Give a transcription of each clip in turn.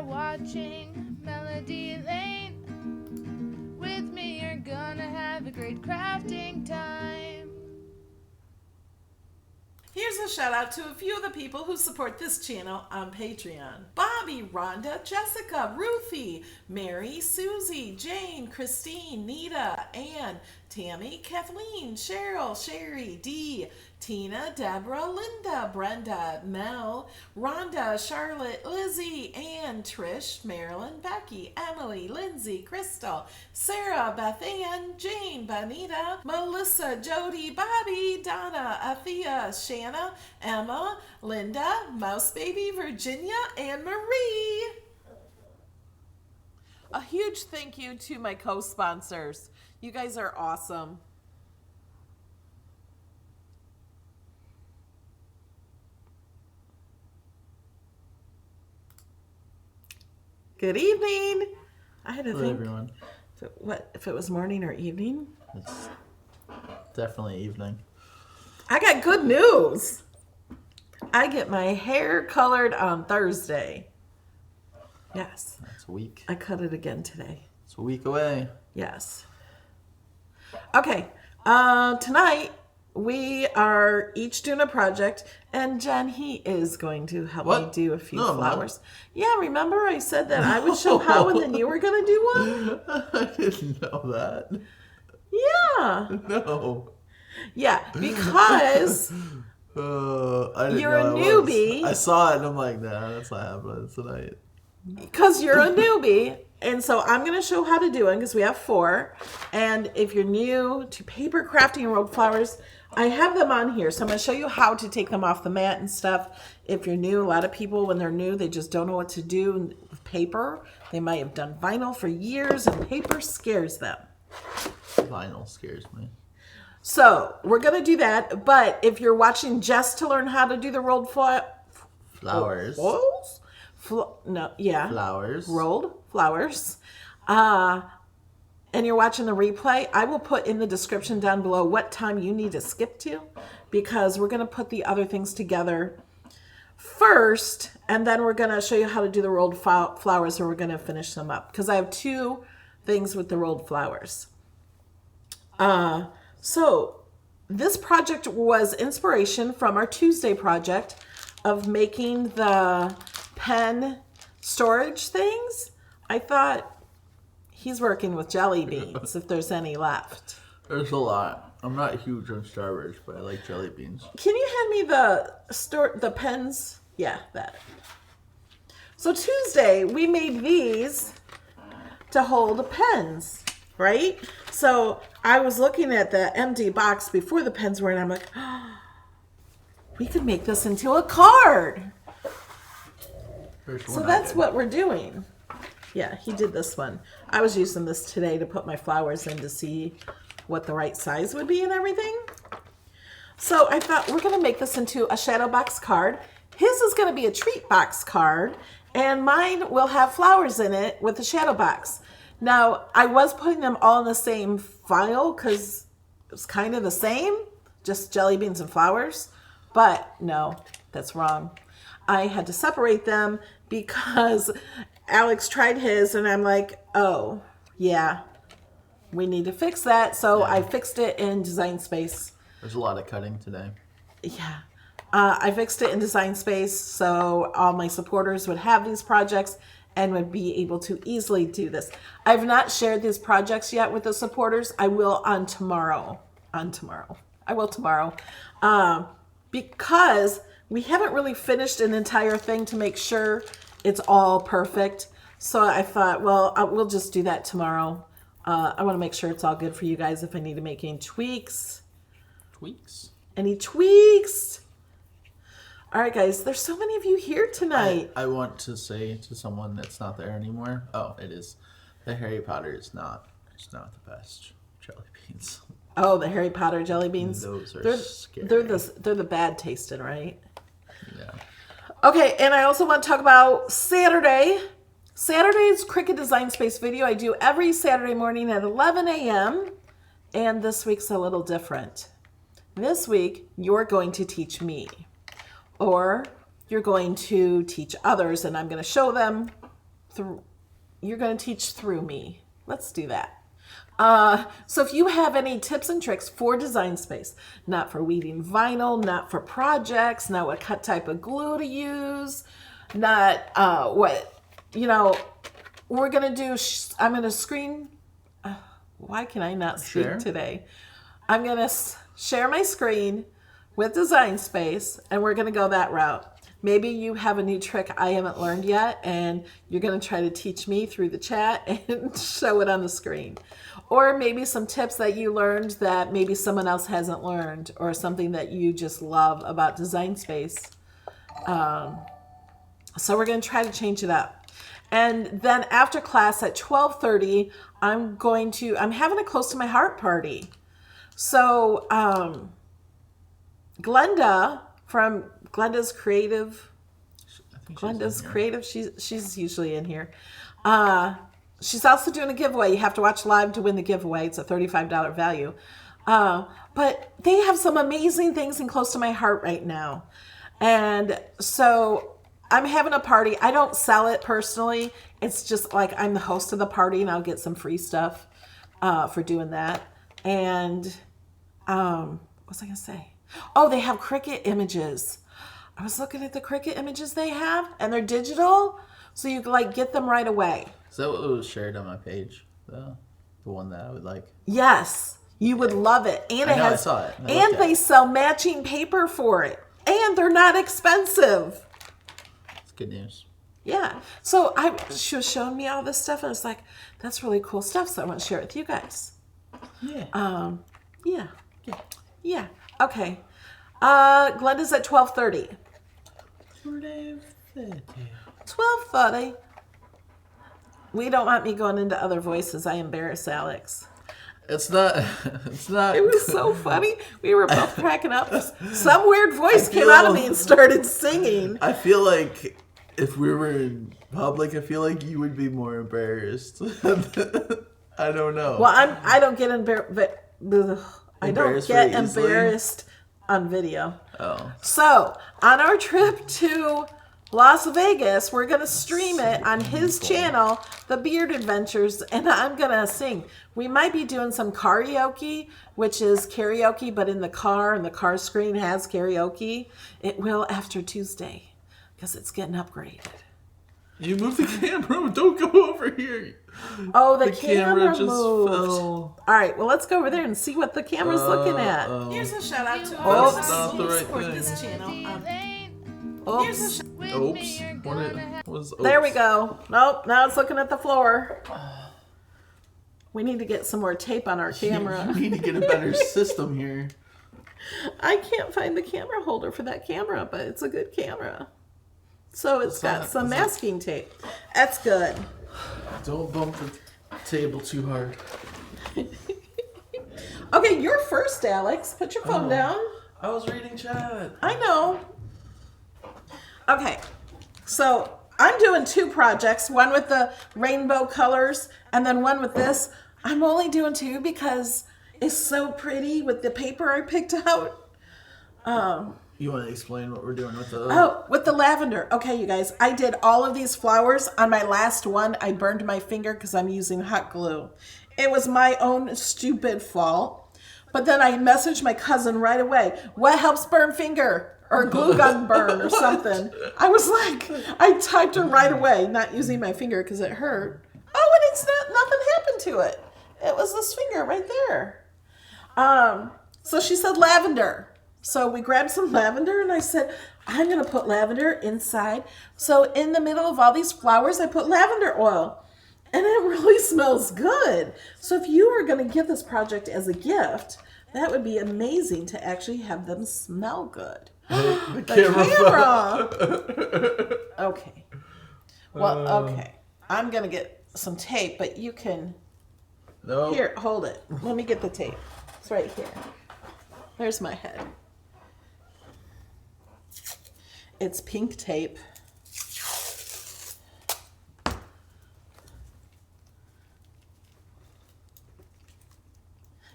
are watching Melody Lane. With me, you're gonna have a great crafting time. Here's a shout out to a few of the people who support this channel on Patreon. Bobby, Rhonda, Jessica, Ruthie, Mary, Susie, Jane, Christine, Nita, Ann, Tammy, Kathleen, Cheryl, Sherry, Dee, Tina, Deborah, Linda, Brenda, Mel, Rhonda, Charlotte, Lizzie, Ann, Trish, Marilyn, Becky, Emily, Lindsay, Crystal, Sarah, Beth Ann, Jane, Bonita, Melissa, Jody, Bobby, Donna, Athea, Shanna, Emma, Linda, Mouse Baby, Virginia, and Marie. A huge thank you to my co-sponsors. You guys are awesome. Good evening. I had to Hello, think. everyone. What if it was morning or evening? It's definitely evening. I got good news. I get my hair colored on Thursday. Yes. That's a week. I cut it again today. It's a week away. Yes. Okay. Tonight we are each doing a project, and Jen, he is going to help me do a few flowers. Yeah, remember I said that I would show how, and then you were going to do one? I didn't know that. Yeah. No. Yeah, because I didn't you're know a newbie. I saw it and I'm like, nah, that's not happening tonight. Because you're a newbie, and so I'm going to show how to do it because we have 4. And if you're new to paper crafting and rolled flowers, I have them on here. So I'm going to show you how to take them off the mat and stuff. If you're new, a lot of people, when they're new, they just don't know what to do with paper. They might have done vinyl for years, and paper scares them. Vinyl scares me. So we're going to do that. But if you're watching just to learn how to do the rolled Flowers. Flowers? Flowers. Rolled flowers. And you're watching the replay, I will put in the description down below what time you need to skip to, because we're going to put the other things together first, and then we're going to show you how to do the rolled flowers, and we're going to finish them up, because I have 2 things with the rolled flowers. So this project was inspiration from our Tuesday project of making the pen storage things. I thought he's working with jelly beans if there's any left. There's a lot. I'm not huge on Starburst, but I like jelly beans. Can you hand me the pens? Yeah, that. So Tuesday we made these to hold pens, right? So I was looking at the empty box before the pens were in, and I'm like, oh, we could make this into a card. So that's what we're doing. Yeah, he did this one. I was using this today to put my flowers in to see what the right size would be and everything. So I thought we're going to make this into a shadow box card. His is going to be a treat box card, and mine will have flowers in it with a shadow box. Now, I was putting them all in the same file because it was kind of the same, just jelly beans and flowers. But no, that's wrong. I had to separate them because Alex tried his, and I'm like, oh, yeah, we need to fix that. So I fixed it in Design Space. There's a lot of cutting today. Yeah. I fixed it in Design Space so all my supporters would have these projects and would be able to easily do this. I've not shared these projects yet with the supporters. I will tomorrow. I will tomorrow. Because we haven't really finished an entire thing to make sure it's all perfect. So I thought, well, we'll just do that tomorrow. I want to make sure it's all good for you guys if I need to make any tweaks. Any tweaks? All right, guys, there's so many of you here tonight. I want to say to someone that's not there anymore, oh, it is. The Harry Potter is not the best jelly beans. Oh, the Harry Potter jelly beans? Those are scary. They're the bad tasting, right? Yeah. Okay, and I also want to talk about Saturday. Saturday's Cricut Design Space video I do every Saturday morning at 11 a.m. And this week's a little different. This week, you're going to teach me. Or you're going to teach others, and I'm going to show them you're going to teach through me. Let's do that. So if you have any tips and tricks for Design Space, not for weeding vinyl, not for projects, not what type of glue to use, not what, we're going to do, I'm going to screen, why can I not speak today? I'm going to share my screen with Design Space, and we're going to go that route. Maybe you have a new trick I haven't learned yet, and you're going to try to teach me through the chat and show it on the screen. Or maybe some tips that you learned that maybe someone else hasn't learned, or something that you just love about Design Space. So we're going to try to change it up. And then after class at 12:30, I'm having a close to my heart party. So Glenda from Glenda's Creative. She's usually in here. She's also doing a giveaway. You have to watch live to win the giveaway. It's a $35 value. But they have some amazing things in close to my heart right now. And so I'm having a party. I don't sell it personally. It's just like I'm the host of the party, and I'll get some free stuff for doing that. And what was I going to say? Oh, they have Cricut images. I was looking at the Cricut images they have, and they're digital, so you can get them right away. Is that what was shared on my page? The one that I would like? Yes, you would love it. And I saw it. And they sell matching paper for it, and they're not expensive. That's good news. Yeah. So she was showing me all this stuff, and I was like, that's really cool stuff, so I want to share it with you guys. Yeah. Yeah. Okay. Glenda's at 12:30. 12:30. We don't want me going into other voices. I embarrass Alex. It's not. It was so funny. We were both cracking up. Some weird voice came out of me and started singing. I feel like if we were in public, I feel like you would be more embarrassed. I don't know. Well, I don't get embarrassed on video. Oh. So, on our trip to Las Vegas, we're going to stream it on his channel, The Beard Adventures, and I'm going to sing. We might be doing some karaoke, which is karaoke, but in the car, and the car screen has karaoke. It will after Tuesday, because it's getting upgraded. You moved the camera. Don't go over here. Oh, the camera just moved. fell. All right, well, let's go over there and see what the camera's looking at. Here's a shout out to That's not the right thing. this channel. Oops. Oops. Oops. There we go. Nope, now it's looking at the floor. We need to get some more tape on our camera. You need to get a better system here. I can't find the camera holder for that camera, but it's a good camera. So it's got some masking tape. That's good. Don't bump the table too hard. Okay, you're first, Alex. Put your phone down. I was reading chat. I know. Okay, so I'm doing two projects, one with the rainbow colors and then one with this. I'm only doing two because it's so pretty with the paper I picked out. You want to explain what we're doing with the... Oh, with the lavender. Okay, you guys, I did all of these flowers. On my last one, I burned my finger because I'm using hot glue. It was my own stupid fault. But then I messaged my cousin right away. What helps burn finger? Or glue gun burn or something. I was like, I typed her right away, not using my finger because it hurt. Oh, and it's nothing happened to it. It was this finger right there. So she said lavender. So we grabbed some lavender and I said, I'm going to put lavender inside. So in the middle of all these flowers, I put lavender oil. And it really smells good. So if you are going to give this project as a gift, that would be amazing to actually have them smell good. The camera. Okay. Well, okay. I'm going to get some tape, but you can... No. Here, hold it. Let me get the tape. It's right here. There's my head. It's pink tape.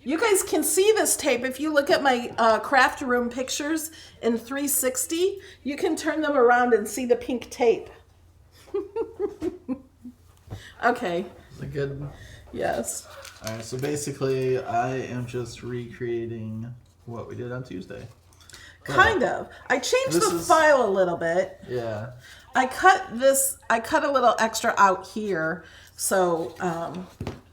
You guys can see this tape if you look at my craft room pictures in 360. You can turn them around and see the pink tape. Okay. Is it good? Yes. All right. So basically, I am just recreating what we did on Tuesday. Kind of. I changed This the is- file a little bit. Yeah. I cut a little extra out here. So,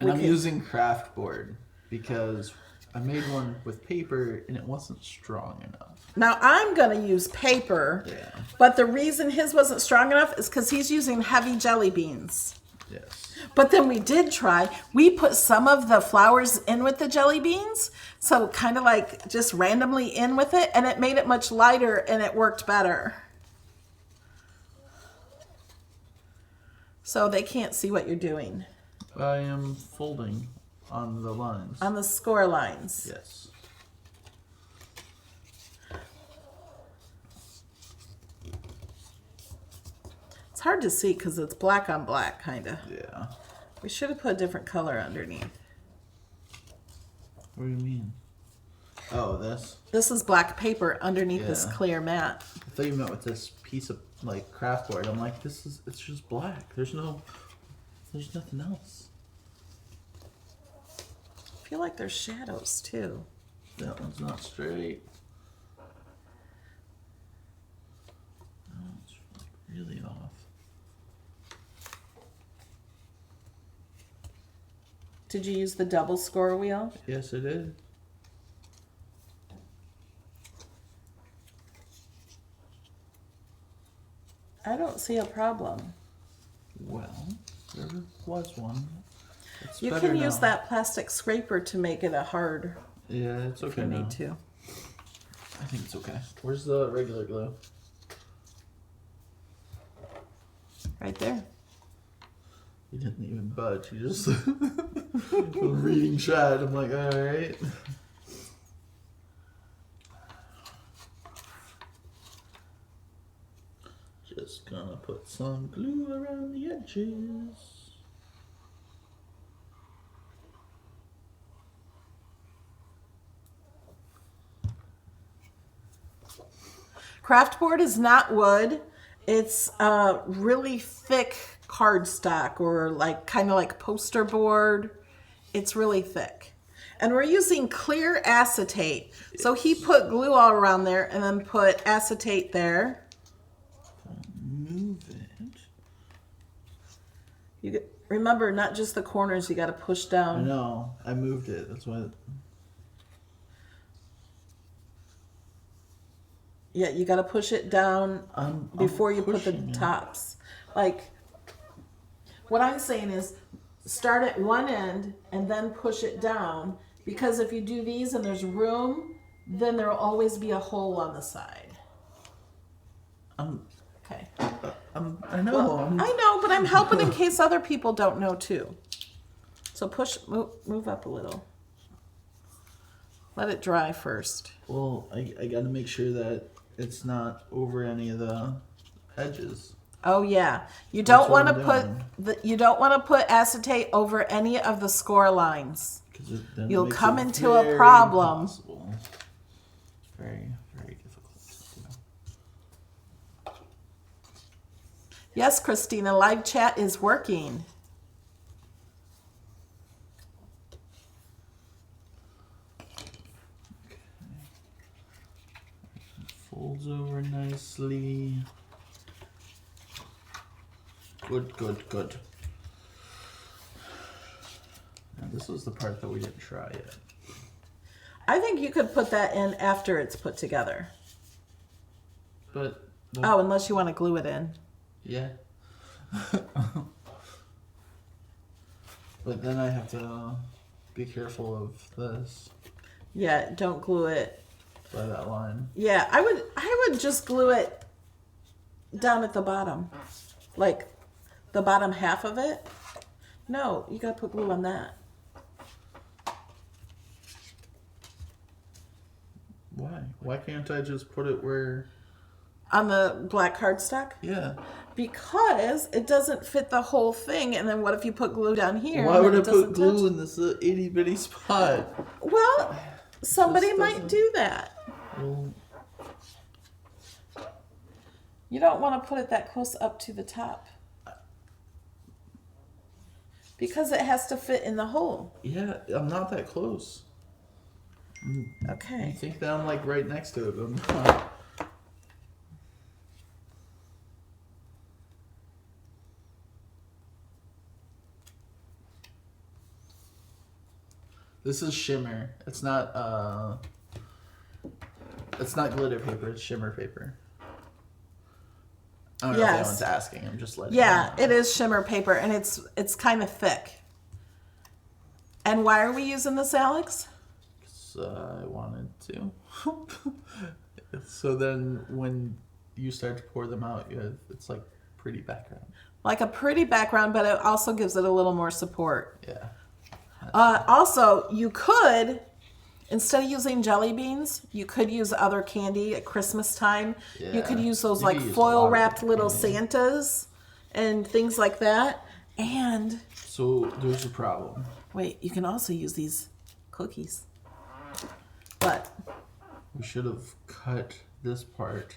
And I'm using craft board because I made one with paper and it wasn't strong enough. now I'm going to use paper. Yeah. But the reason his wasn't strong enough is because he's using heavy jelly beans. Yes. But then we put some of the flowers in with the jelly beans. So kind of like just randomly in with it. And it made it much lighter and it worked better. So they can't see what you're doing. I am folding on the lines. On the score lines. Yes. It's hard to see because it's black on black, kind of. Yeah. We should have put a different color underneath. What do you mean? Oh, this? This is black paper underneath this Yeah. clear mat. I thought you meant with this piece of like craft board. I'm like, it's just black. There's nothing else. I feel like there's shadows too. That one's not straight. Oh, it's like really off. Did you use the double score wheel? Yes, it did. I don't see a problem. Well, there was one. It's You better can use now. that plastic scraper to make it a hard Yeah, it's if okay you now. need to. I think it's okay. Where's the regular glue? Right there. You didn't even budge. You just I'm reading chat. I'm like, all right. Just gonna put some glue around the edges. Craft board is not wood. It's really thick cardstock or like kind of like poster board. It's really thick. And we're using clear acetate. So he put glue all around there and then put acetate there. Move it. Remember, not just the corners, you got to push I down. know. I moved it. That's why. Yeah, you got to push it down I'm before you put the pushing it. tops. Like, what I'm saying is start at one end and then push it down, because if you do these and there's room, then there'll always be a hole on the side. Okay. I know. Well, I know, but I'm helping in case other people don't know too. So move up a little. Let it dry first. Well, I gotta make sure that it's not over any of the edges. Oh yeah, you That's don't what want to I'm doing. put acetate over any of the score lines. 'Cause then it You'll makes come it into a very problem. impossible. It's very, very difficult to do. Yes, Christina, live chat is working. Folds over nicely. Good, good, good. Now this was the part that we didn't try yet. I think you could put that in after it's put together. But Oh, unless you want to glue it in. yeah. But then I have to be careful of this Yeah, don't glue it. by that line. Yeah, I would just glue it down at the bottom. Like the bottom half of it. No, you gotta put glue on that. Why? Why can't I just put it where? On the black cardstock? Yeah. Because it doesn't fit the whole thing, and then what if you put glue down here? Why and would then I it doesn't put glue touch? in this itty bitty spot? Well, somebody Just might doesn't- do that. Well, You don't want to put it that close up to the top. Because it has to fit in the hole. Yeah, I'm not that close. You Okay. think that I'm like right next to it, but I'm not. This is shimmer. It's not glitter paper, it's shimmer paper. I don't know if anyone's asking. I'm just letting you know. It is shimmer paper, and it's kind of thick. And why are we using this, Alex? I wanted to. So then when you start to pour them out, it's like pretty background. Like a pretty background, but it also gives it a little more support. Yeah. Also, you could, instead of using jelly beans, you could use other candy at Christmas time. Yeah. You could use those like foil wrapped little Santas and things like that. And so there's a problem. Wait, you can also use these cookies. But we should have cut this part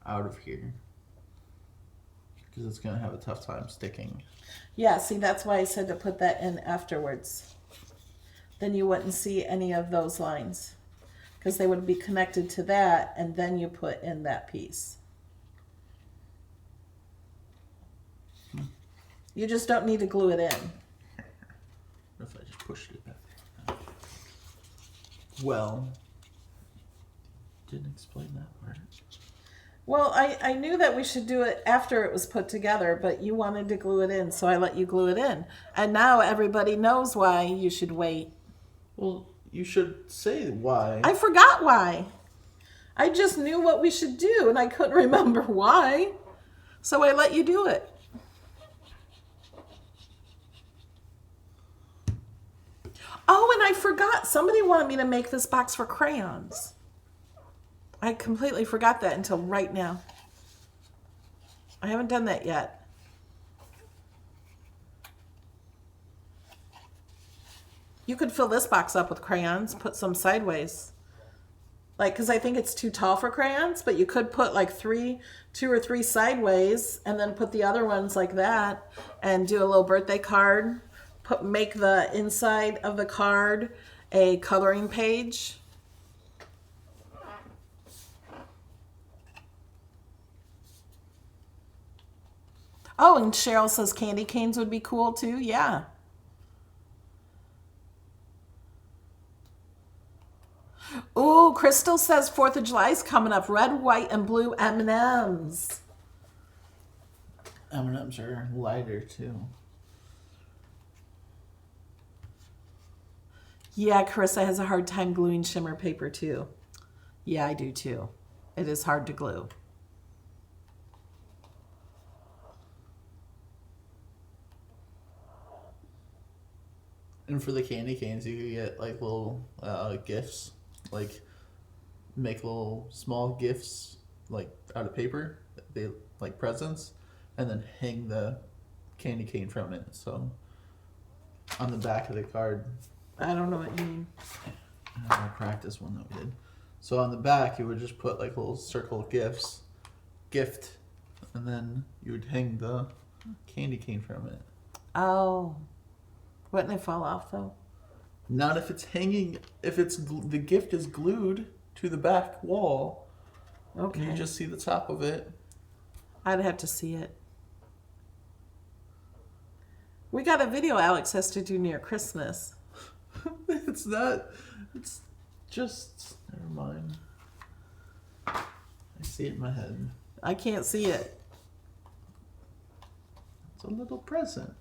out of here because it's going to have a tough time sticking. Yeah, see, that's why I said to put that in afterwards. Then you wouldn't see any of those lines because they would be connected to that, and then you put in that piece. You just don't need to glue it in. What if I just pushed it back? Well, didn't explain that part. Well, I knew that we should do it after it was put together, but you wanted to glue it in, so I let you glue it in. And now everybody knows why you should wait. Well, you should say why. I forgot why. I just knew what we should do, and I couldn't remember why. So I let you do it. Oh, and I forgot. Somebody wanted me to make this box for crayons. I completely forgot that until right now. I haven't done that yet. You could fill this box up with crayons, put some sideways. Like, because I think it's too tall for crayons, but you could put like 2 or 3 sideways and then put the other ones like that and do a little birthday card. Make the inside of the card a coloring page. Oh, and Cheryl says candy canes would be cool too. Yeah. Ooh, Crystal says 4th of July is coming up. Red, white, and blue M&Ms. M&Ms are lighter too. Yeah, Carissa has a hard time gluing shimmer paper too. Yeah, I do too. It is hard to glue. And for the candy canes, you could get like little gifts, like make little small gifts like out of paper, they like presents, and then hang the candy cane from it. So on the back of the card. I don't know what you mean. I practice one that we did. So on the back, you would just put like little circle gift, and then you would hang the candy cane from it. Oh, wouldn't it fall off though? Not if it's hanging. If it's the gift is glued to the back wall. Okay. And you just see the top of it. I'd have to see it. We got a video Alex has to do near Christmas. It's not. It's just. Never mind. I see it in my head. I can't see it. It's a little present.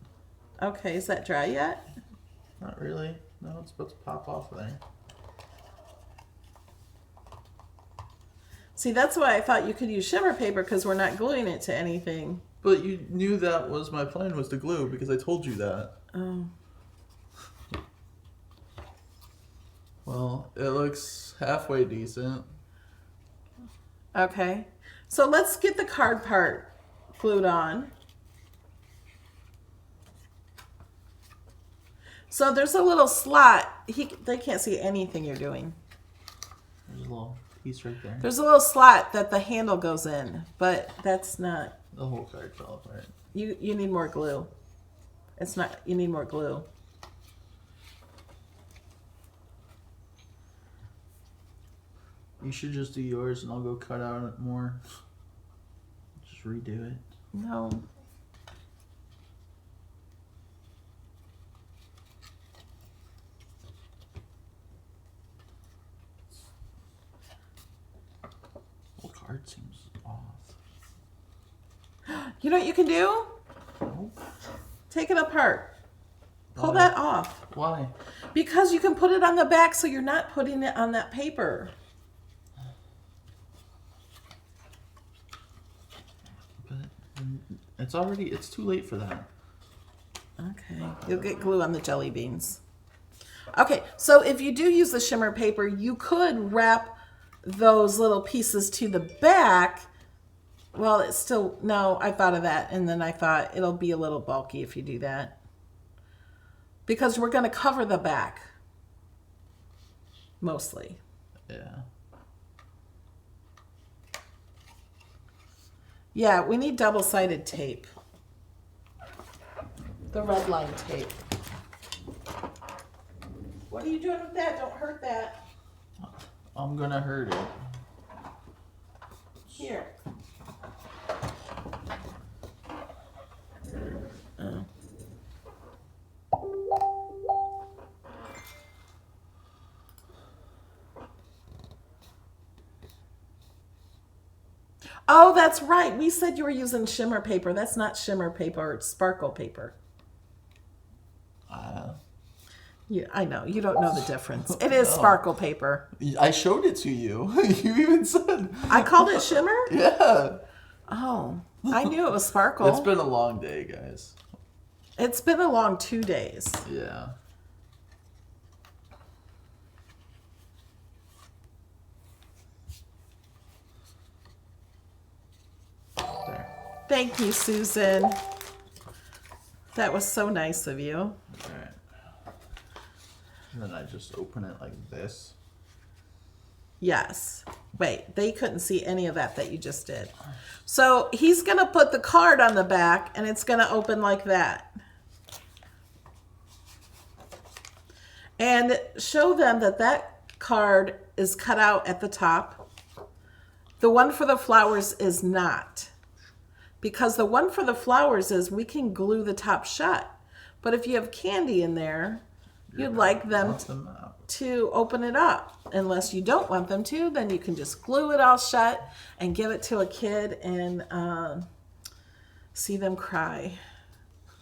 Okay, is that dry yet? Not really. No, it's about to pop off there. See, that's why I thought you could use shimmer paper because we're not gluing it to anything. But you knew that was my plan, was to glue, because I told you that. Oh. Well, it looks halfway decent. Okay. So let's get the card part glued on. So there's a little slot. They can't see anything you're doing. There's a little piece right there. There's a little slot that the handle goes in, but that's not. The whole card fell apart. You need more glue. It's not, you need more glue. You should just do yours and I'll go cut out more. Just redo it. No. The card seems off. You know what you can do? Nope. Take it apart. Pull Why? that off. Why? Because you can put it on the back so you're not putting it on that paper. But it's too late for that. Okay, you'll get glue on the jelly beans. Okay, so if you do use the shimmer paper, you could wrap those little pieces to the back. Well, it's still, no, I thought of that, and then I thought it'll be a little bulky if you do that. Because we're going to cover the back. Mostly. Yeah. Yeah, we need double-sided tape. The red line tape. What are you doing with that? Don't hurt that. I'm gonna hurt it. Here. Oh, that's right. We said you were using shimmer paper. That's not shimmer paper. It's sparkle paper. Yeah, I know. You don't know the difference. It is sparkle paper. I showed it to you. You even said. I called it shimmer? Yeah. Oh, I knew it was sparkle. It's been a long day, guys. It's been a long 2 days. Yeah. There. Thank you, Susan. That was so nice of you. Alright. And then I just open it like this. Yes. Wait, they couldn't see any of that you just did. So he's going to put the card on the back and it's going to open like that. And show them that that card is cut out at the top. The one for the flowers is not. Because the one for the flowers is we can glue the top shut. But if you have candy in there, you'd like them to open it up. Unless you don't want them to, then you can just glue it all shut and give it to a kid and see them cry.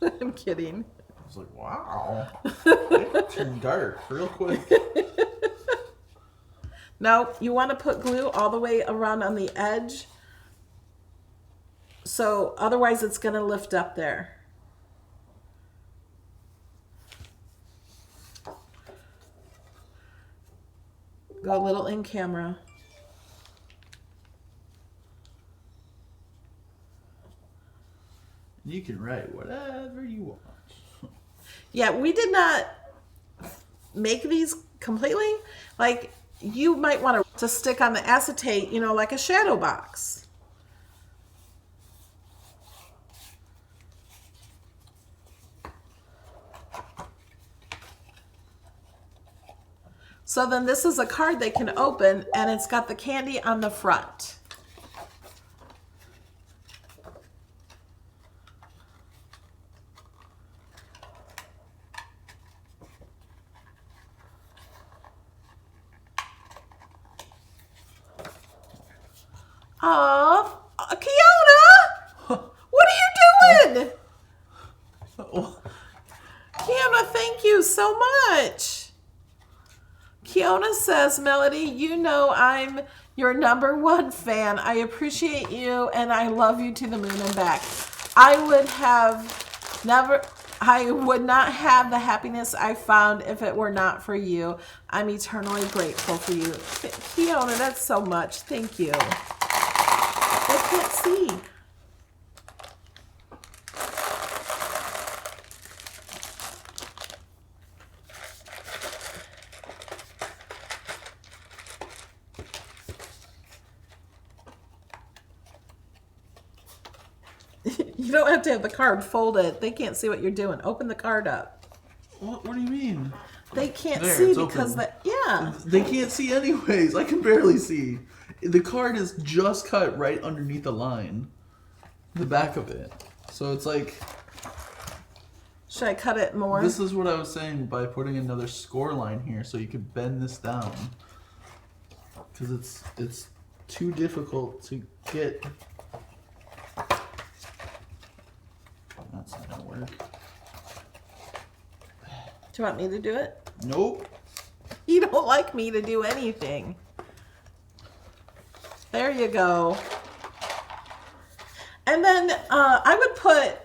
I'm kidding. I was like, wow. It turned dark real quick. No, you want to put glue all the way around on the edge. So otherwise it's going to lift up there. Go a little in camera. You can write whatever you want. Yeah, we did not make these completely. Like, you might want to stick on the acetate, you know, like a shadow box. So then this is a card they can open and it's got the candy on the front. Aw, Kiona! What are you doing? Kiona, thank you so much. Kiona says, Melody, you know I'm your #1 fan. I appreciate you and I love you to the moon and back. I would not have the happiness I found if it were not for you. I'm eternally grateful for you. Kiona, that's so much. Thank you. I can't see. You don't have to have the card folded. They can't see what you're doing. Open the card up. What do you mean? They can't There, see it's because open. that. Yeah. They can't see anyways. I can barely see. The card is just cut right underneath the line. The back of it. So it's like... Should I cut it more? This is what I was saying by putting another score line here so you could bend this down. Because it's too difficult to get... That's not gonna work. Do you want me to do it? Nope. You don't like me to do anything. There you go. And then I would put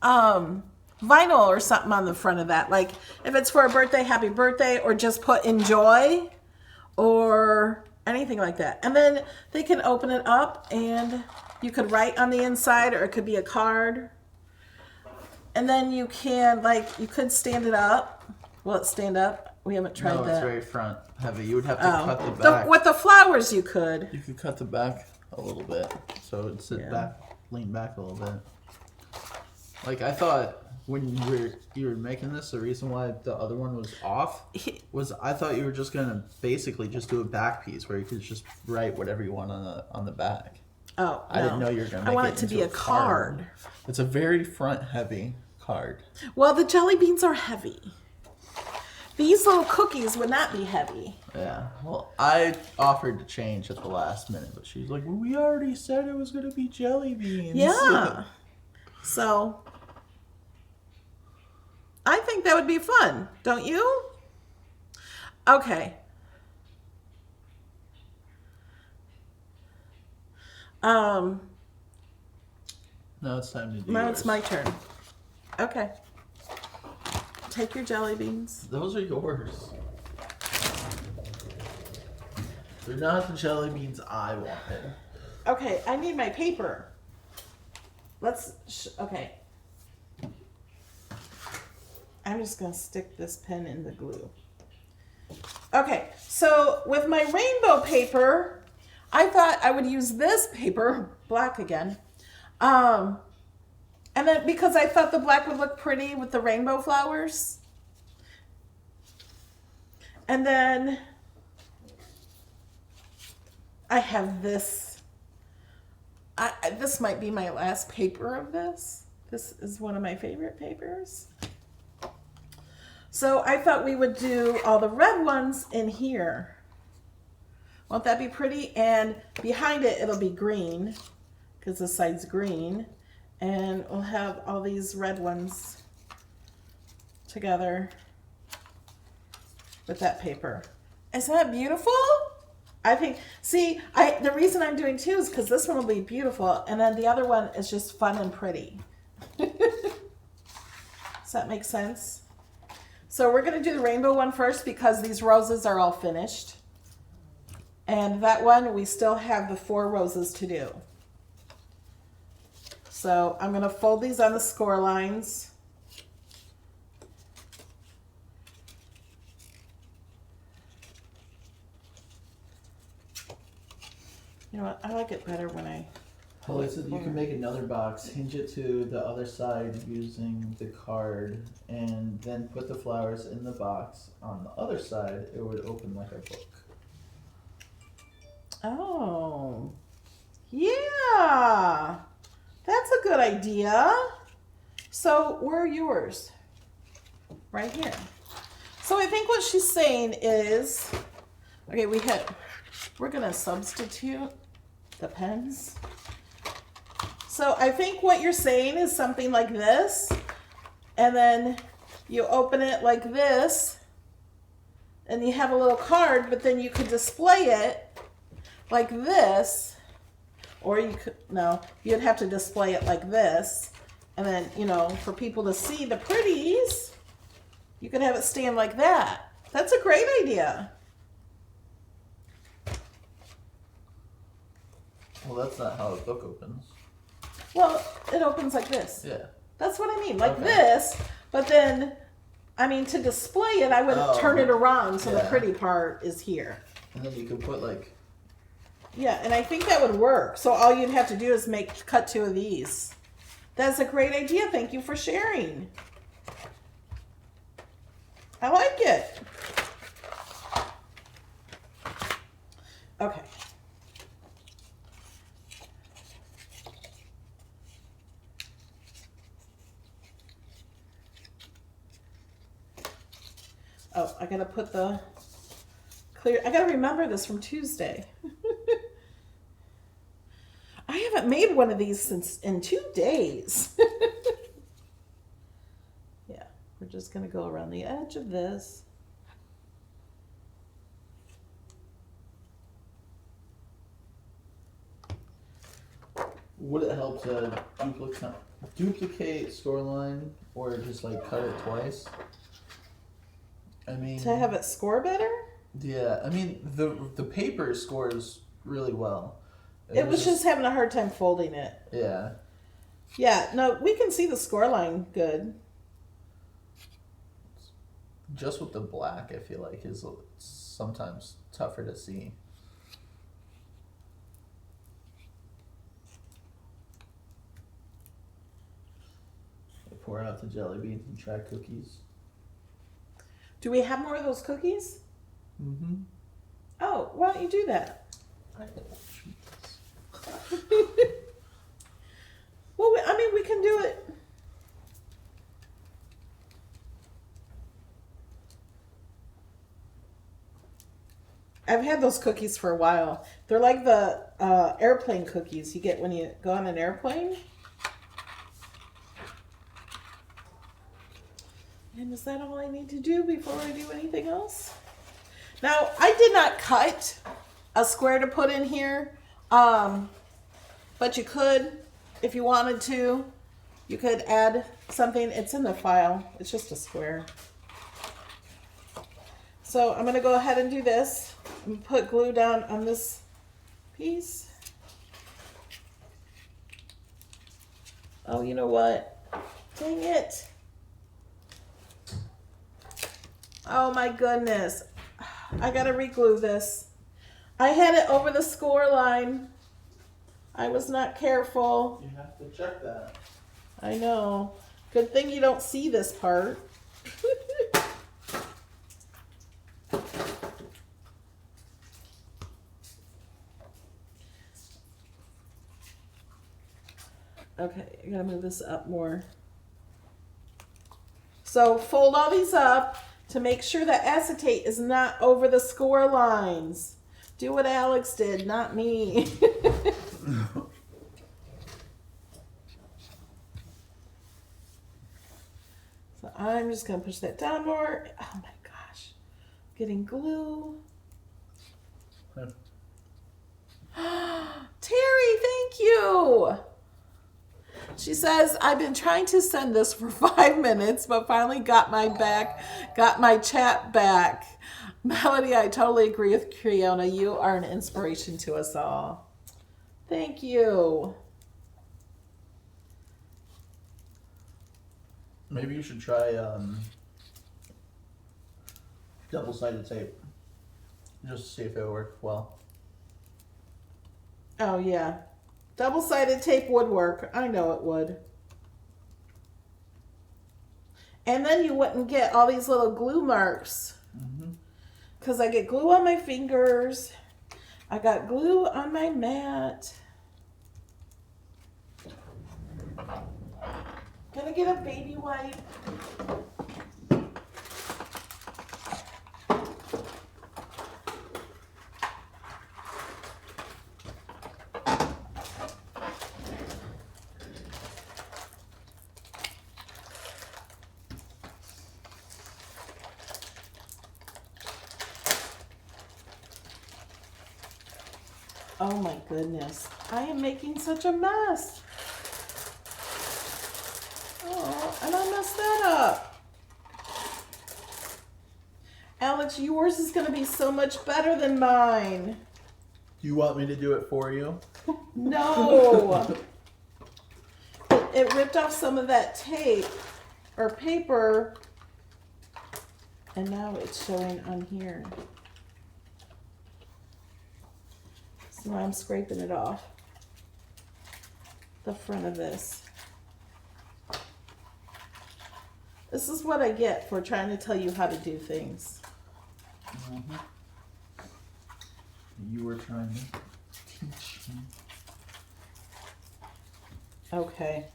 vinyl or something on the front of that. Like if it's for a birthday, happy birthday, or just put enjoy or anything like that. And then they can open it up and you could write on the inside, or it could be a card. And then you can, like, you could stand it up. Will it stand up? We haven't tried No, that. it's very front heavy. You would have to cut the The, back. with the flowers you could. You could cut the back a little bit, so it'd sit Yeah. back, lean back a little bit. Like I thought when you were making this, the reason why the other one was off was I thought you were just gonna basically just do a back piece where you could just write whatever you want on the back. Oh, I didn't know you were gonna make I want it it to into be a a card. It's a very front heavy card. Well, the jelly beans are heavy. These little cookies would not be heavy. Yeah. Well, I offered to change at the last minute, but she's like, well, we already said it was gonna be jelly beans. Yeah. So, I think that would be fun, don't you? Okay. Now it's time to do Now yours. it's my turn. Okay. Take your jelly beans. Those are yours. They're not the jelly beans I wanted. Okay, I need my paper. Okay. I'm just gonna stick this pen in the glue. Okay, so with my rainbow paper, I thought I would use this paper, black again. And then because I thought the black would look pretty with the rainbow flowers. And then I have this. This might be my last paper of this. This is one of my favorite papers. So I thought we would do all the red ones in here. Won't that be pretty? And behind it, it'll be green because the side's green. And we'll have all these red ones together with that paper. Isn't that beautiful? I think, see, the reason I'm doing two is because this one will be beautiful, and then the other one is just fun and pretty. Does that make sense? So we're going to do the rainbow one first because these roses are all finished. And that one, we still have the 4 roses to do. So I'm going to fold these on the score lines. You know what? I like it better when I... Well, I said you can make another box, hinge it to the other side using the card, and then put the flowers in the box. On the other side, it would open like a book. Oh. Yeah. That's a good idea. So where are yours? Right here. So I think what she's saying is, okay, we're going to substitute the pens. So I think what you're saying is something like this, and then you open it like this, and you have a little card, but then you could display it like this, or you could, no, you'd have to display it like this, and then, you know, for people to see the pretties, you could have it stand like that. That's a great idea. Well, that's not how the book opens. Well, it opens like this. Yeah. That's what I mean, like Okay. this, but then, I mean, to display it, I would turn it around so the yeah. pretty part is here. And then you can put like... Yeah, and I think that would work. So all you'd have to do is cut 2 of these. That's a great idea. Thank you for sharing. I like it. Okay. Oh, I gotta put the clear. I gotta remember this from Tuesday. I haven't made one of these since in 2 days. Yeah, we're just gonna go around the edge of this. Would it help to duplicate storyline or just like cut it twice? I mean, To have it score better? yeah. I mean, the paper scores really well. It was just having a hard time folding it. Yeah. Yeah, no, we can see the score line good. Just with the black, I feel like is sometimes tougher to see. Pour out the jelly beans and try cookies. Do we have more of those cookies? Mm-hmm. Oh, why don't you do that? I will treat this. Well, I mean, we can do it. I've had those cookies for a while. They're like the airplane cookies you get when you go on an airplane. And is that all I need to do before I do anything else? Now, I did not cut a square to put in here, but you could, if you wanted to, you could add something. It's in the file. It's just a square. So I'm going to go ahead and do this. I'm going to put glue down on this piece. Oh, you know what? Dang it. Oh my goodness. I gotta re-glue this. I had it over the score line. I was not careful. You have to check that. I know. Good thing you don't see this part. Okay, I gotta move this up more. So fold all these up to make sure that acetate is not over the score lines. Do what Alex did, not me. So I'm just gonna push that down more. Oh my gosh, getting glue. Okay. Terry, thank you. She says, I've been trying to send this for 5 minutes, but finally got my chat back. Melody, I totally agree with Creona. You are an inspiration to us all. Thank you. Maybe you should try double-sided tape. Just to see if it worked well. Oh, yeah. Double-sided tape would work. I know it would. And then you wouldn't get all these little glue marks. Because I get glue on my fingers. I got glue on my mat. Gonna get a baby wipe. Oh my goodness. I am making such a mess. Oh, and I messed that up. Alex, yours is going to be so much better than mine. Do you want me to do it for you? No. It ripped off some of that tape or paper, and now it's showing on here. So now I'm scraping it off the front of this. This is what I get for trying to tell you how to do things. Mm-hmm. You were trying to teach me. Okay.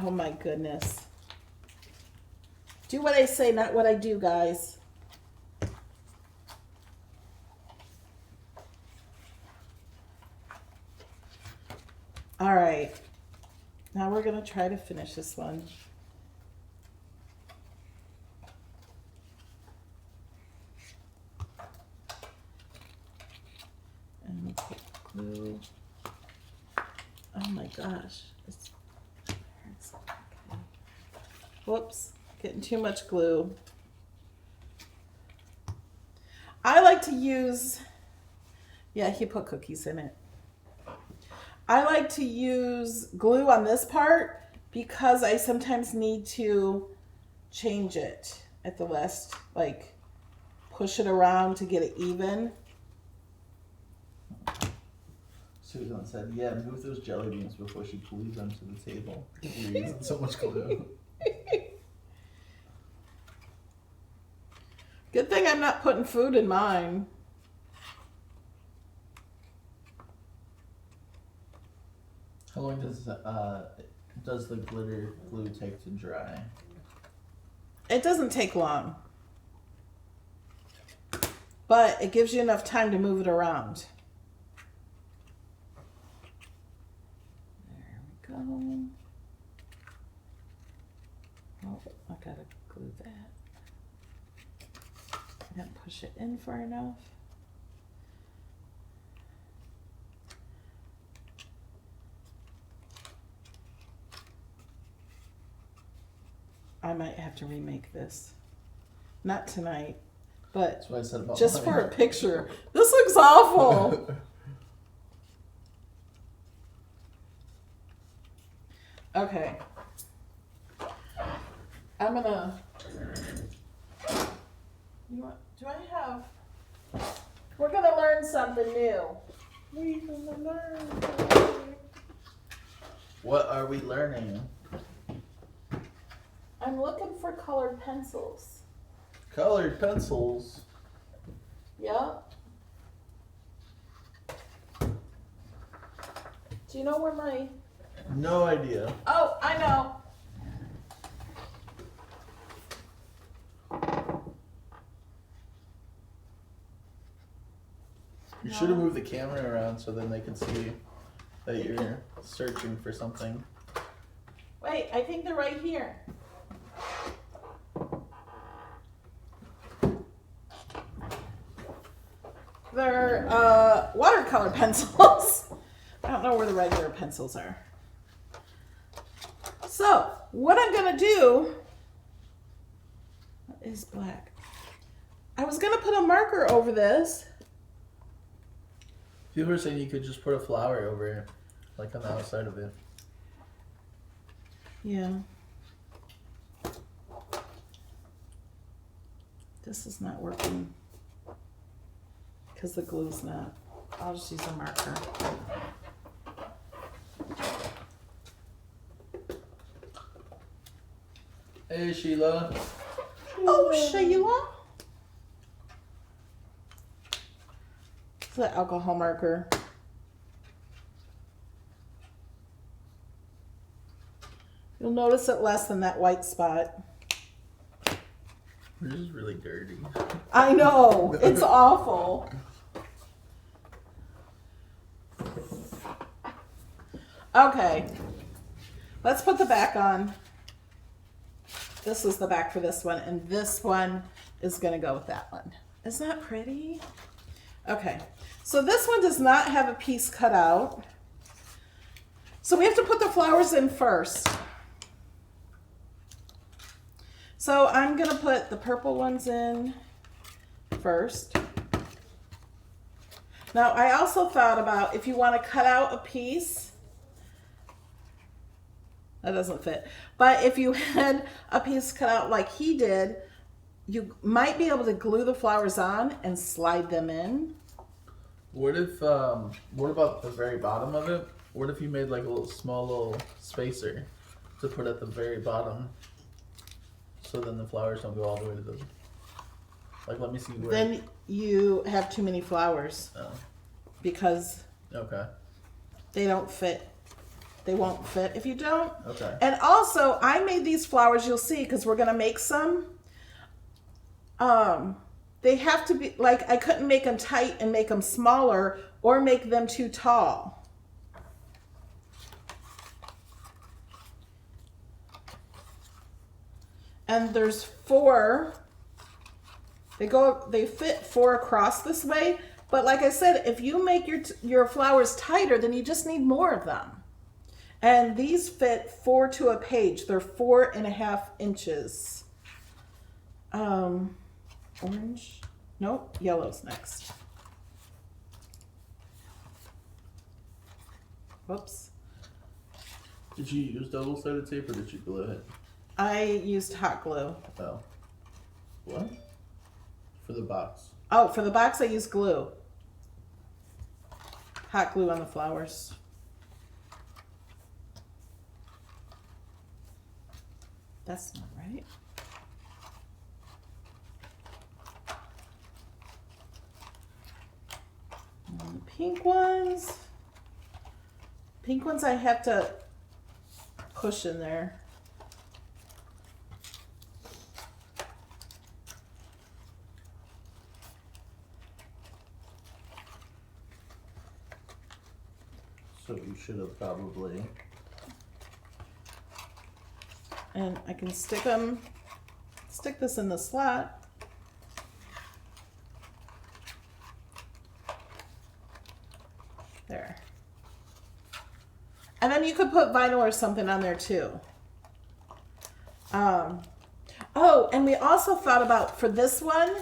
Oh my goodness. Do what I say, not what I do, guys. All right. Now we're going to try to finish this one. And we'll put glue. Oh my gosh. It's okay. Whoops. Getting too much glue. I like to use, yeah, he put cookies in it. I like to use glue on this part because I sometimes need to change it at the last, like push it around to get it even. Susan said, yeah, move those jelly beans before she glues them to the table. You're using so much glue. Good thing I'm not putting food in mine. How long does the glitter glue take to dry? It doesn't take long, but it gives you enough time to move it around. There we go. Oh, I gotta glue that. I didn't push it in far enough. I might have to remake this. Not tonight, but That's what I said about just mine. for a picture. This looks awful. Okay. I'm gonna. You want? Do I have? We're gonna learn something new. We're gonna learn something. What are we learning? I'm looking for colored pencils. Colored pencils. Yep. Do you know where my? No idea. Oh, I know. You should have moved the camera around so then they can see that you're searching for something. Wait, I think they're right here. They're watercolor pencils. I don't know where the regular pencils are. So, what I'm gonna do is black. I was gonna put a marker over this. People were saying you could just put a flower over it, like on the outside of it. Yeah. This is not working because the glue's not. I'll just use a marker. Hey, Sheila. Oh, Sheila. It's the alcohol marker. You'll notice it less than that white spot. This is really dirty. I know. It's awful. Okay. Let's put the back on. This is the back for this one, and this one is going to go with that one. Isn't that pretty? Okay. So this one does not have a piece cut out. So we have to put the flowers in first. So I'm going to put the purple ones in first. Now I also thought about if you want to cut out a piece, that doesn't fit, but if you had a piece cut out like he did, you might be able to glue the flowers on and slide them in. What if, what about the very bottom of it? What if you made like a little small little spacer to put at the very bottom, so then the flowers don't go all the way to the. Like, let me see where. Then you have too many flowers Oh, because okay. they don't fit. They won't fit if you don't. Okay. And also, I made these flowers, you'll see, because we're going to make some. They have to be, like, I couldn't make them tight and make them smaller or make them too tall. And there's 4. They fit 4 across this way. But like I said, if you make your flowers tighter, then you just need more of them. And these fit 4 to a page. They're 4.5 inches. Orange. Nope, yellow's next. Whoops. Did you use double-sided tape or did you glue it? I used hot glue. Oh. What? For the box. Oh, for the box I used glue. Hot glue on the flowers. That's not right. And the pink ones. Pink ones I have to push in there. So you should have probably. And I can stick this in the slot. There. And then you could put vinyl or something on there too. Oh, and we also thought about for this one,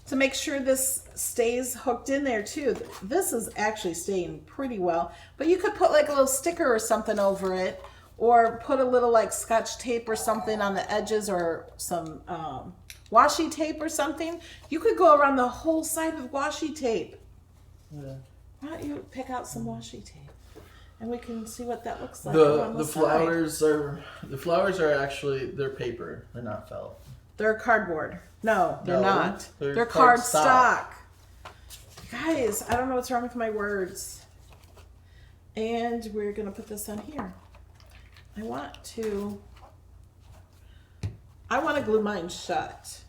to make sure this stays hooked in there too. This is actually staying pretty well, but you could put like a little sticker or something over it, or put a little like Scotch tape or something on the edges, or some washi tape or something. You could go around the whole side with washi tape. Yeah. Why don't you pick out some washi tape, and we can see what that looks like. On The side. flowers are actually, they're paper. They're not felt. They're cardboard. No, they're No, not. they're cardstock. Guys, I don't know what's wrong with my words. And we're going to put this on here. I want to glue mine shut.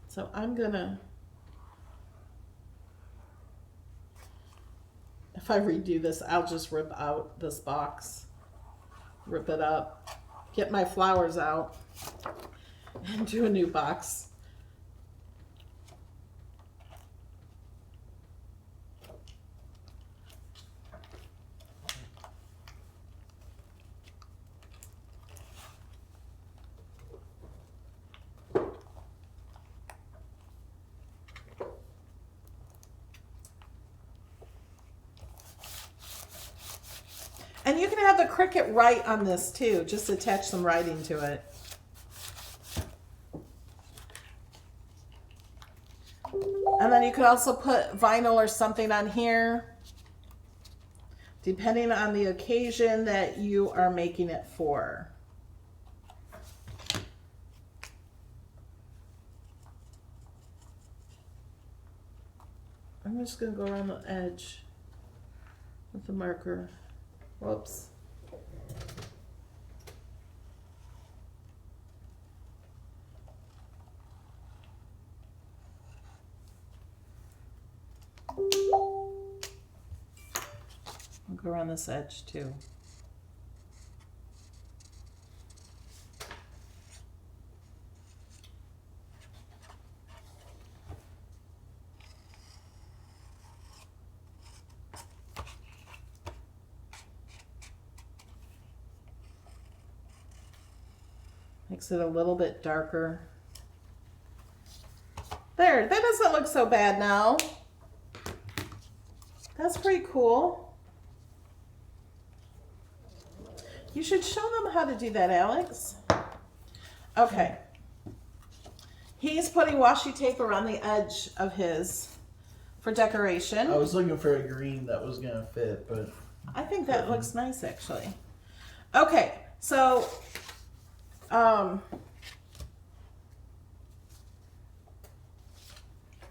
So I'm going to, if I redo this, I'll just rip out this box, rip it up, get my flowers out, and do a new box. And you can have the Cricut write on this too, just attach some writing to it. And then you could also put vinyl or something on here, depending on the occasion that you are making it for. I'm just going to go around the edge with the marker. Whoops. I'll go around this edge too. Makes it a little bit darker. There, that doesn't look so bad now. That's pretty cool. You should show them how to do that, Alex. Okay. He's putting washi tape around the edge of his for decoration. I was looking for a green that was gonna fit, but I think that looks nice actually. Okay, so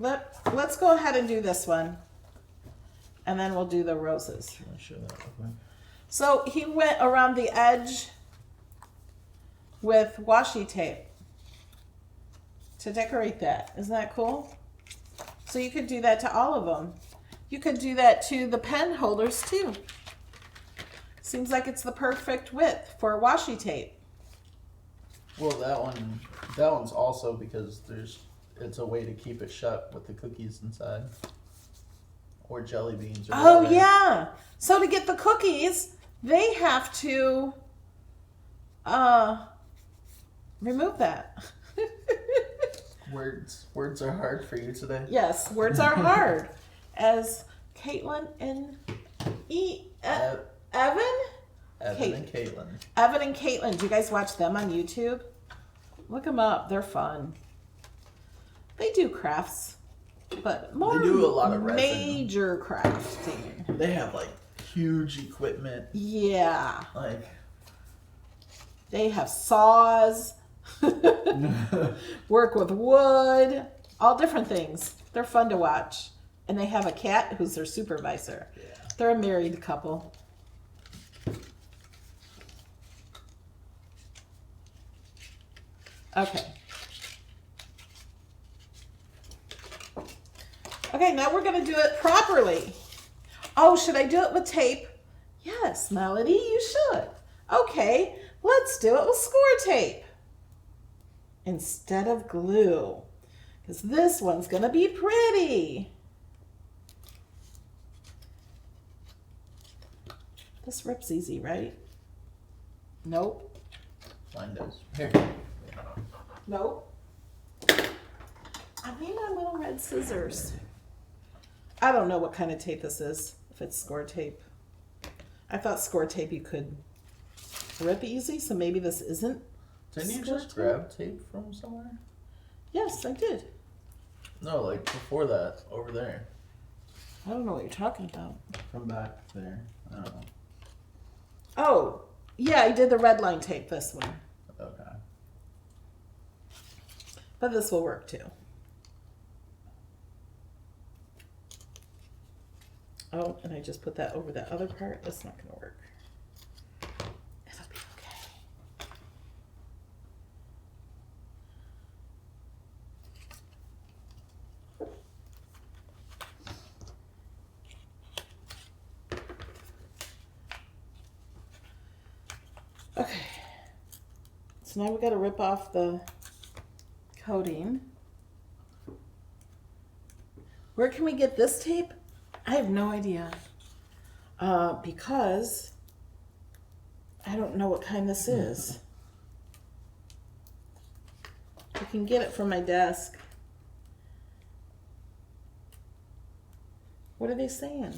let's go ahead and do this one. And then we'll do the roses. I'll show that real quick. So he went around the edge with washi tape to decorate that. Isn't that cool? So you could do that to all of them. You could do that to the pen holders too. Seems like it's the perfect width for washi tape. Well, that one's also because it's a way to keep it shut with the cookies inside. Or jelly beans. Or Oh whatever. yeah. So to get the cookies, they have to remove that. Words are hard for you today. Yes, words are hard. As Caitlin and Evan? Evan and Caitlin. Evan and Caitlin. Do you guys watch them on YouTube? Look them up. They're fun. They do crafts, but more They do a lot of resin. major crafting. They have like huge equipment. Yeah. Like They have saws, work with wood, all different things. They're fun to watch. And they have a cat who's their supervisor. Yeah. They're a married couple. Okay. Okay, now we're going to do it properly. Oh, should I do it with tape? Yes, Melody, you should. Okay, let's do it with score tape instead of glue, because this one's going to be pretty. This rips easy, right? Nope. mine does. Here. Nope. I need my little red scissors. I don't know what kind of tape this is, if it's score tape. I thought score tape you could rip easy, so maybe this isn't. Didn't you score just tape? grab tape from somewhere? Yes, I did. No, like before that, over there. I don't know what you're talking about. From back there. I don't know. Oh, yeah, I did the red line tape this one. Okay. But this will work too. Oh, and I just put that over that other part. That's not going to work. It'll be okay. Okay. So now we got to rip off the coating. Where can we get this tape? I have no idea. Because I don't know what kind this is. I can get it from my desk. What are they saying?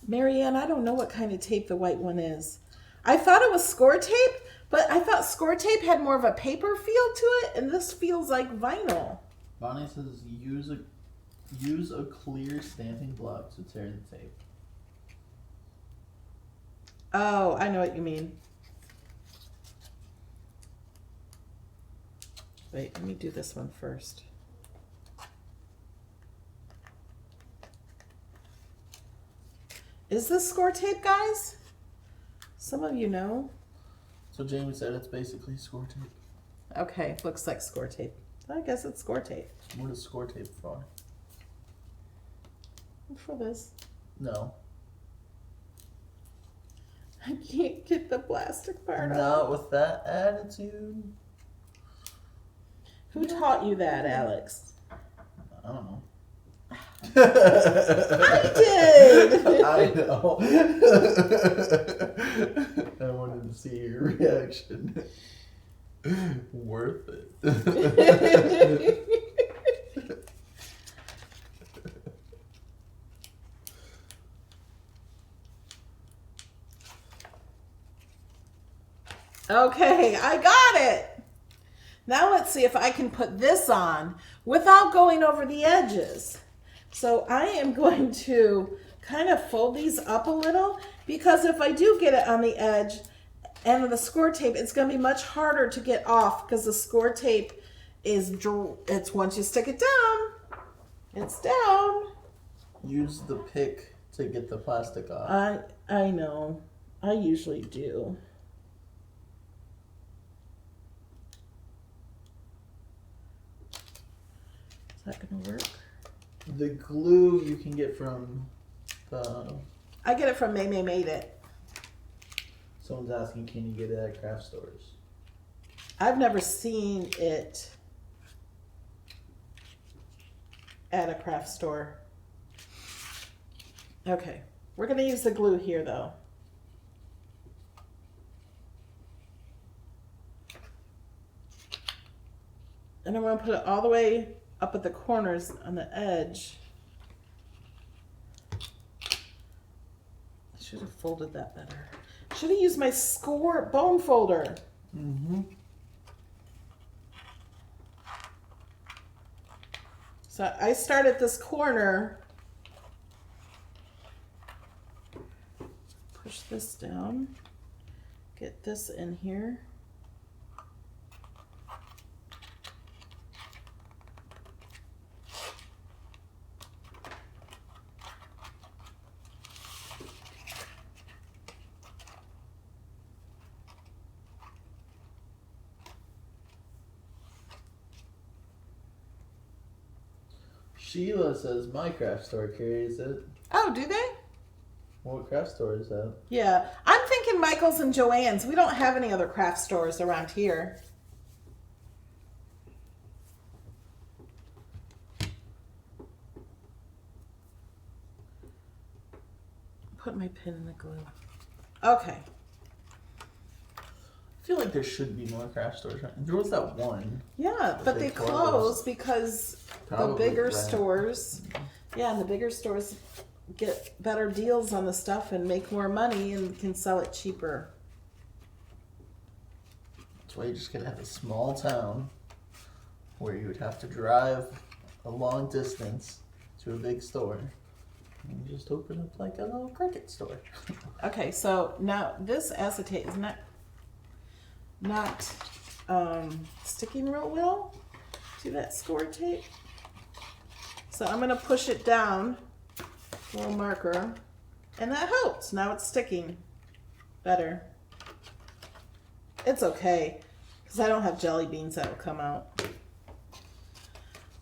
Marianne, I don't know what kind of tape the white one is. I thought it was score tape, but I thought score tape had more of a paper feel to it, and this feels like vinyl. Bonnie says use a clear stamping block to tear the tape. Oh, I know what you mean. Wait, let me do this one first. Is this score tape, guys? Some of you know. So Jamie said it's basically score tape. Okay, looks like score tape. I guess it's score tape. What is score tape for? For this. No. I can't get the plastic part off. Not with that attitude. Who taught you that, Alex? I don't know. I did! I know. I wanted to see your reaction. Worth it. Okay, I got it. Now let's see if I can put this on without going over the edges. So I am going to kind of fold these up a little, because if I do get it on the edge and the score tape, it's going to be much harder to get off, because the score tape it's once you stick it down, it's down. Use the pick to get the plastic off. I know. I usually do. Is that going to work? The glue you can get from the... I get it from May Made It. Someone's asking, can you get it at craft stores? I've never seen it at a craft store. Okay, we're going to use the glue here though. And I'm going to put it all the way up at the corners on the edge. I should have folded that better. Should have used my score bone folder. Mm-hmm. So I start at this corner. Push this down. Get this in here. Sheila says my craft store carries it. Oh, do they? What craft store is that? Yeah, I'm thinking Michael's and Joann's. We don't have any other craft stores around here. Put my pin in the glue. Okay. I feel like there should be more craft stores. Right? There was that one. Yeah, but they closed because Probably the bigger rent. stores, yeah, and the bigger stores get better deals on the stuff and make more money and can sell it cheaper. That's why you just gotta have a small town where you would have to drive a long distance to a big store. And you just open up like a little Cricut store. Okay, so now this acetate is not sticking real well to that score tape. So I'm going to push it down, a little marker, and that helps. Now it's sticking better. It's okay, because I don't have jelly beans that will come out.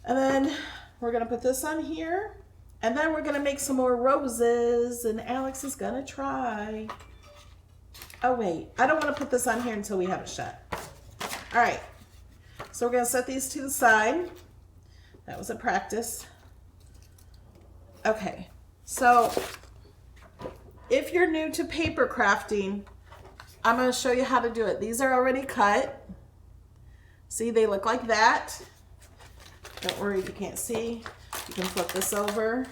And then we're going to put this on here, and then we're going to make some more roses, and Alex is going to try. Oh wait, I don't want to put this on here until we have it shut. All right, so we're going to set these to the side. That was a practice. Okay, so if you're new to paper crafting, I'm going to show you how to do it. These are already cut. See, they look like that. Don't worry if you can't see. You can flip this over.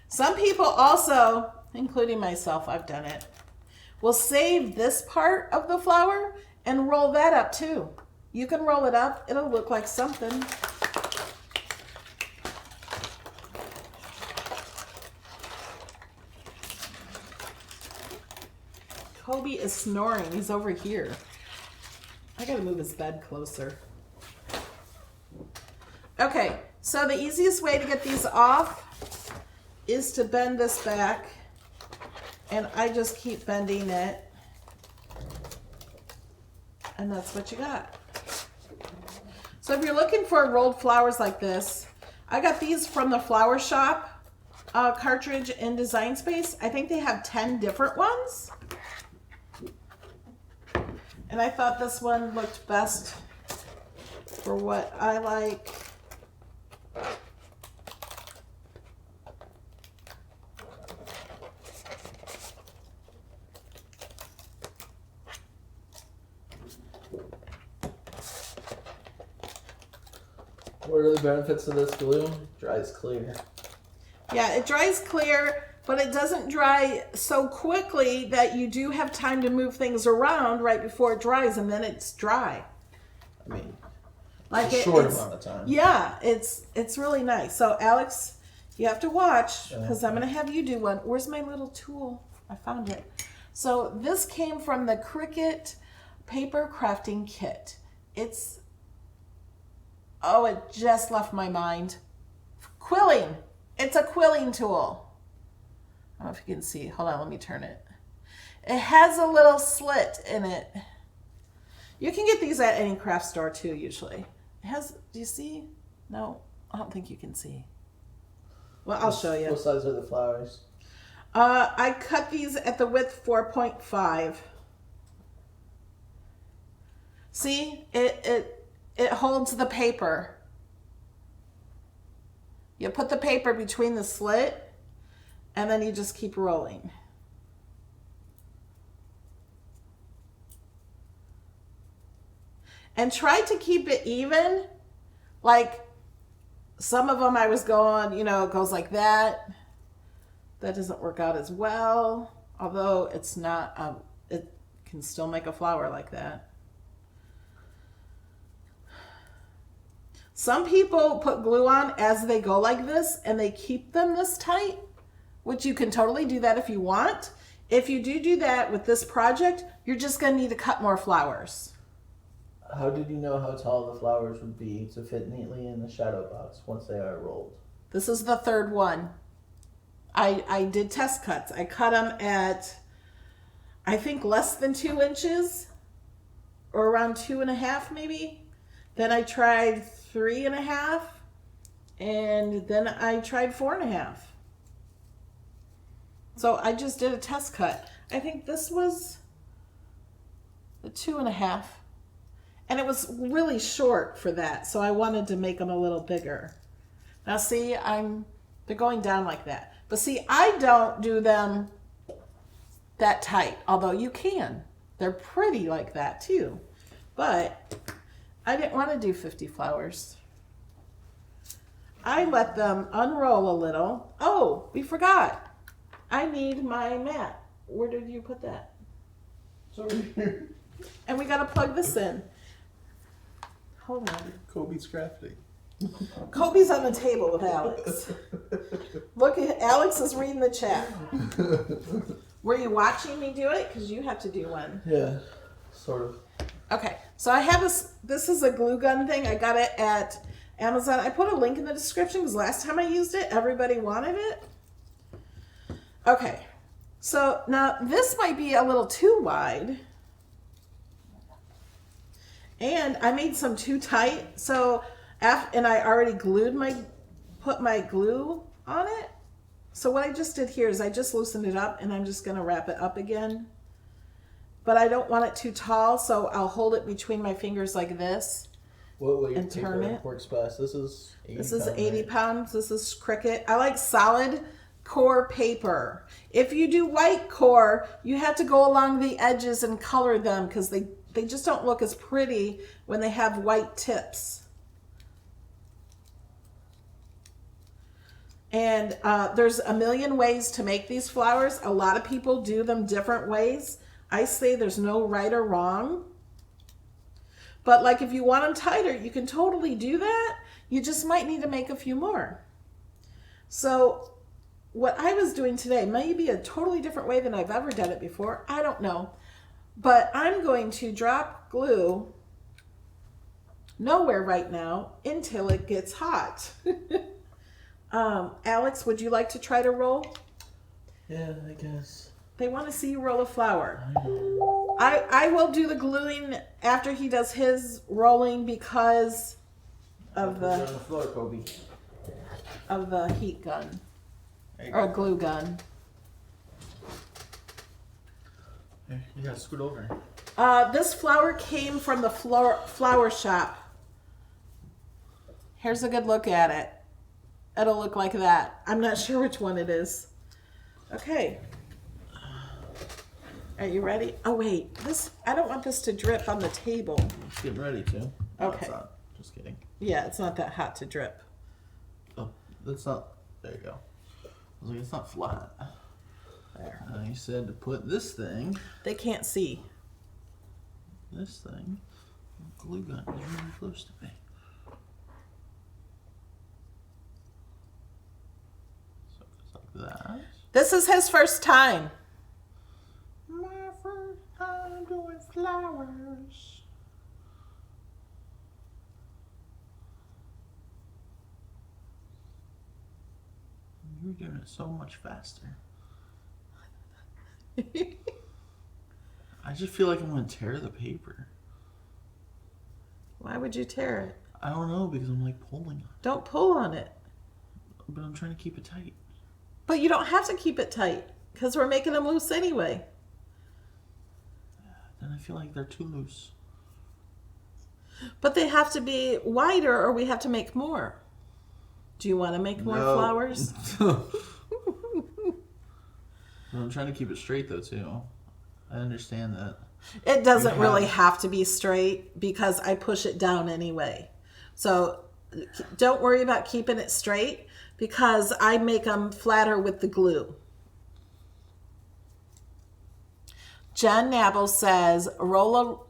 Some people also, including myself, I've done it, will save this part of the flower and roll that up too. You can roll it up, it'll look like something. Kobe is snoring, he's over here. I gotta move his bed closer. Okay, so the easiest way to get these off is to bend this back, and I just keep bending it, and that's what you got. So if you're looking for rolled flowers like this, I got these from the Flower Shoppe cartridge in Design Space. I think they have 10 different ones, and I thought this one looked best for what I like. What are the benefits of this glue? Dries clear. Yeah, it dries clear, but it doesn't dry so quickly that you do have time to move things around right before it dries, and then it's dry. I mean, Like a short amount of time. Yeah, it's really nice. So Alex, you have to watch because I'm going to have you do one. Where's my little tool? I found it. So this came from the Cricut paper crafting kit. It just left my mind. Quilling. It's a quilling tool. I don't know if you can see. Hold on, let me turn it. It has a little slit in it. You can get these at any craft store too, usually. It has, do you see? No, I don't think you can see. Well, I'll show you. What size are the flowers? I cut these at the width 4.5. See, it holds the paper. You put the paper between the slit, and then you just keep rolling. And try to keep it even. Like, some of them I was going, it goes like that. That doesn't work out as well. Although it's not, it can still make a flower like that. Some people put glue on as they go like this, and they keep them this tight, which you can totally do that if you want. If you do that with this project, you're just going to need to cut more flowers. How did you know how tall the flowers would be to fit neatly in the shadow box once they are rolled? This is the third one. I did test cuts. I cut them at, I think, less than 2 inches, or around 2.5 maybe. Then I tried 3.5, and then I tried 4.5. So I just did a test cut. I think this was the 2.5. And it was really short for that, so I wanted to make them a little bigger. Now see, they're going down like that. But see, I don't do them that tight, although you can. They're pretty like that too. But I didn't want to do 50 flowers. I let them unroll a little. Oh, we forgot. I need my mat. Where did you put that? It's over here. And we got to plug this in. Hold on. Kobe's crafting. Kobe's on the table with Alex. Look, Alex is reading the chat. Were you watching me do it? Because you have to do one. Yeah, sort of. Okay, so I have this is a glue gun thing. I got it at Amazon. I put a link in the description because last time I used it, everybody wanted it. Okay, so now this might be a little too wide. And I made some too tight. So, and I already put my glue on it. So what I just did here is I just loosened it up, and I'm just going to wrap it up again. But I don't want it too tall, so I'll hold it between my fingers like this. What weight and turn it. Works best. This is 80 This is pound, 80 right? pounds. This is Cricut. I like solid core paper. If you do white core, you have to go along the edges and color them because they just don't look as pretty when they have white tips. And there's a million ways to make these flowers. A lot of people do them different ways. I say there's no right or wrong. But like if you want them tighter, you can totally do that. You just might need to make a few more. So what I was doing today may be a totally different way than I've ever done it before. I don't know. But I'm going to drop glue nowhere right now until it gets hot. Alex, would you like to try to roll? Yeah, I guess. They want to see you roll a flower. I know. I will do the gluing after he does his rolling because of Put it on the floor, Kobe. the heat gun There you or go. glue gun. Here, you gotta scoot over. This flower came from the flower shop. Here's a good look at it. It'll look like that. I'm not sure which one it is. Okay. Are you ready? Oh wait, I don't want this to drip on the table. It's getting ready to. No, Okay. it's not. Just kidding. Yeah, it's not that hot to drip. Oh, that's not. There you go. I was like, it's not flat. There. You said to put this thing. They can't see. This thing. Glue gun is really close to me. So it's like that. This is his first time. My first time doing flowers. You're doing it so much faster. I just feel like I'm going to tear the paper. Why would you tear it? I don't know, because I'm like pulling on it. Don't pull on it. But I'm trying to keep it tight. But you don't have to keep it tight because we're making them loose anyway. Then I feel like they're too loose. But they have to be wider or we have to make more. Do you want to make more flowers? I'm trying to keep it straight though too. I understand that. It doesn't really have to be straight because I push it down anyway. So don't worry about keeping it straight because I make them flatter with the glue. Jen Nabble says, roll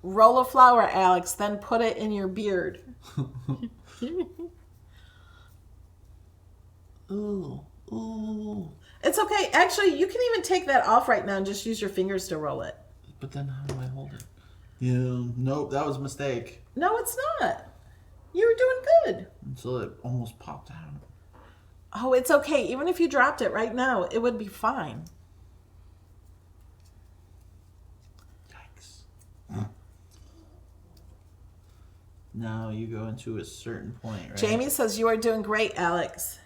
a flower, Alex, then put it in your beard. Ooh, ooh. It's okay. Actually, you can even take that off right now and just use your fingers to roll it. But then how do I hold it? Yeah, nope, that was a mistake. No, it's not. You were doing good. Until it almost popped out. Oh, it's okay. Even if you dropped it right now, it would be fine. Yikes. Now you go into a certain point, right? Jamie says you are doing great, Alex.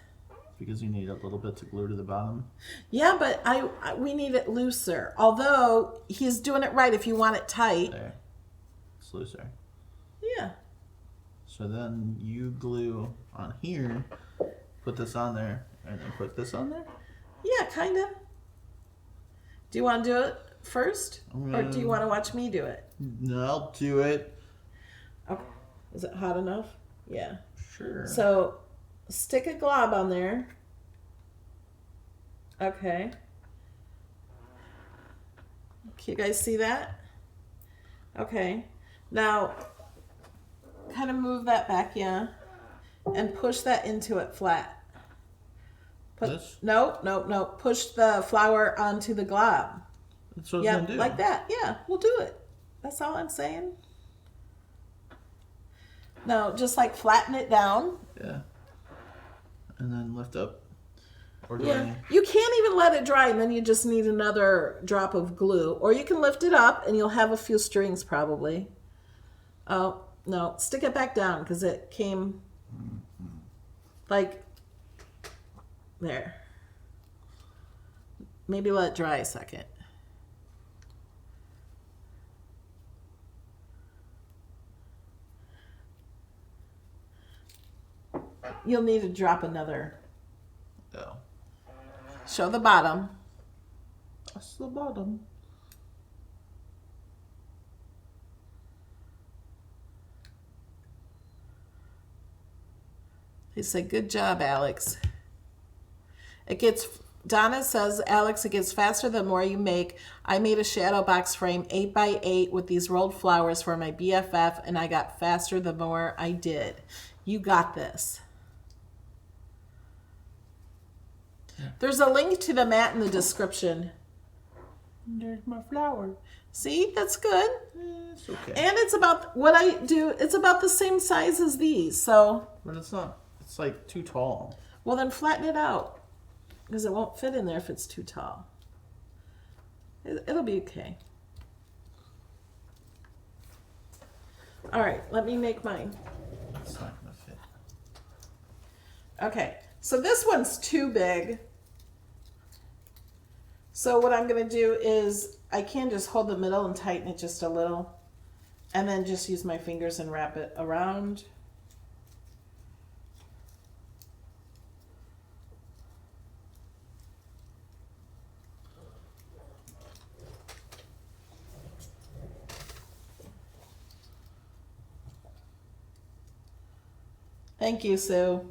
Because you need a little bit to glue to the bottom. Yeah, but we need it looser. Although he's doing it right if you want it tight. There. It's looser. Yeah. So then you glue on here, put this on there, and then put this on there? Yeah, kind of. Do you want to do it first? Or do you want to watch me do it? No, I'll do it. Okay. Is it hot enough? Yeah. Sure. So stick a glob on there. Okay. Can you guys see that? Okay. Now, kind of move that back, yeah. And push that into it flat. This? No. Push the flower onto the glob. That's what I was Yeah, going to do. like that. Yeah, we'll do it. That's all I'm saying. No, just like flatten it down. Yeah. And then lift up. Or do Yeah, you can't even let it dry and then you just need another drop of glue. Or you can lift it up and you'll have a few strings probably. Oh, no, stick it back down because it came like there. Maybe let it dry a second. You'll need to drop another. Oh. Show the bottom. That's the bottom. He said, good job, Alex. Donna says, Alex, it gets faster the more you make. I made a shadow box frame 8x8 with these rolled flowers for my BFF, and I got faster the more I did. You got this. There's a link to the mat in the description. There's my flower. See, that's good. It's okay. And it's about what I do. It's about the same size as these. So, But it's not. It's like too tall. well, then flatten it out because it won't fit in there if it's too tall. It'll be okay. All right, let me make mine. It's not going to fit. Okay, so this one's too big. So what I'm going to do is I can just hold the middle and tighten it just a little and then just use my fingers and wrap it around. Thank you, Sue.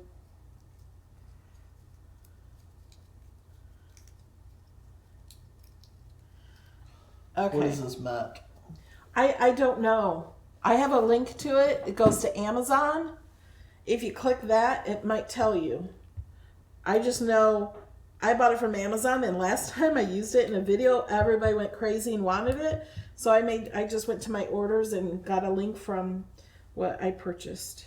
Okay. What is this mat? I don't know. I have a link to it. It goes to Amazon. If you click that, it might tell you. I just know I bought it from Amazon, and last time I used it in a video, everybody went crazy and wanted it. So I just went to my orders and got a link from what I purchased.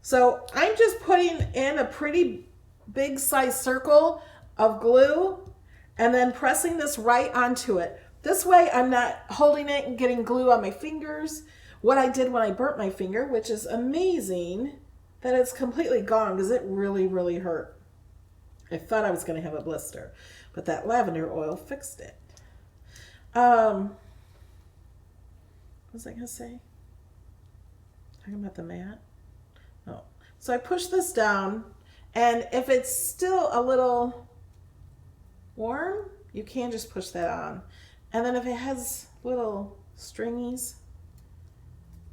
So I'm just putting in a pretty big size circle of glue and then pressing this right onto it. This way I'm not holding it and getting glue on my fingers. What I did when I burnt my finger, which is amazing that it's completely gone because it really, really hurt. I thought I was going to have a blister, but that lavender oil fixed it. What was I going to say? Talking about the mat? Oh. So I push this down, and if it's still a little warm, you can just push that on. And then if it has little stringies,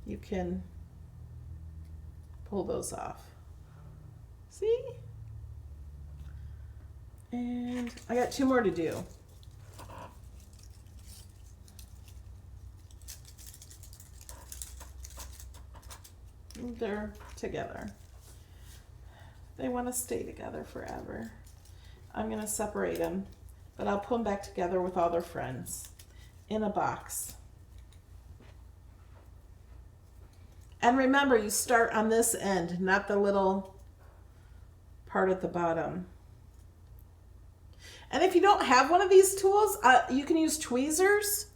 you can pull those off. See? And I got 2 more to do. They're together. They want to stay together forever. I'm going to separate them, but I'll put them back together with all their friends in a box. And remember, you start on this end, not the little part at the bottom. And if you don't have one of these tools, you can use tweezers.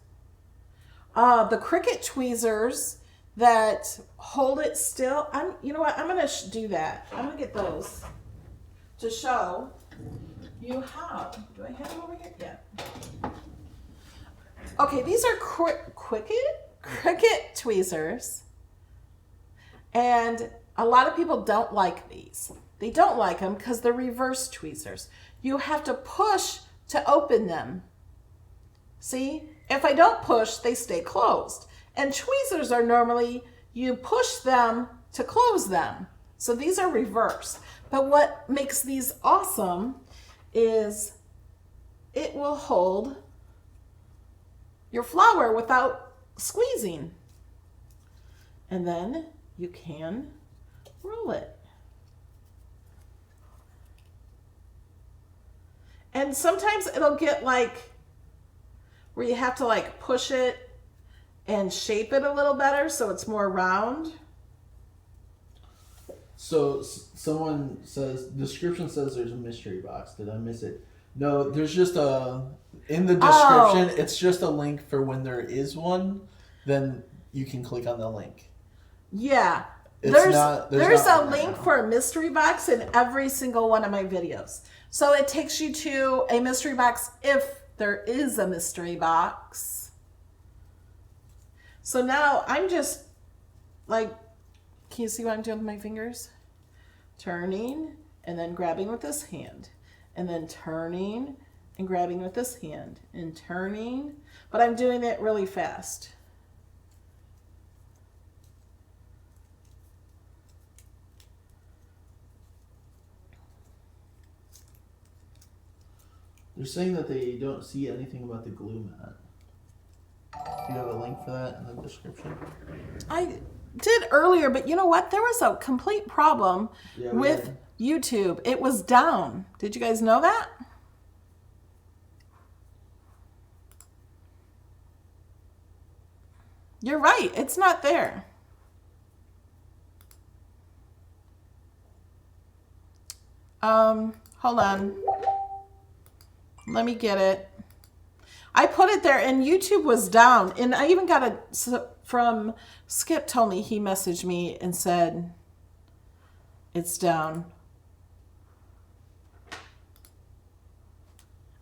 The Cricut tweezers that hold it still. You know what? I'm going to do that. I'm going to get those to show you how. Do I have them over here? Yeah. Okay, these are Cricut tweezers. And a lot of people don't like these. They don't like them because they're reverse tweezers. You have to push to open them. See? If I don't push, they stay closed. And tweezers are normally, you push them to close them. So these are reversed. But what makes these awesome is it will hold your flower without squeezing. And then you can roll it. And sometimes it'll get like where you have to like push it and shape it a little better so it's more round. So someone says, description says there's a mystery box. Did I miss it? No, there's just in the description, it's just a link for when there is one, then you can click on the link. Yeah. There's a link for a mystery box in every single one of my videos. So it takes you to a mystery box if there is a mystery box. So now I'm just like, can you see what I'm doing with my fingers? Turning and then grabbing with this hand. And then turning and grabbing with this hand. And turning. But I'm doing it really fast. They're saying that they don't see anything about the glue mat. Do you have a link for that in the description? I did earlier, but you know what? There was a complete problem with YouTube. It was down. Did you guys know that? You're right. It's not there. Hold on. Let me get it. I put it there and YouTube was down. And I even got from Skip told me, he messaged me and said, it's down.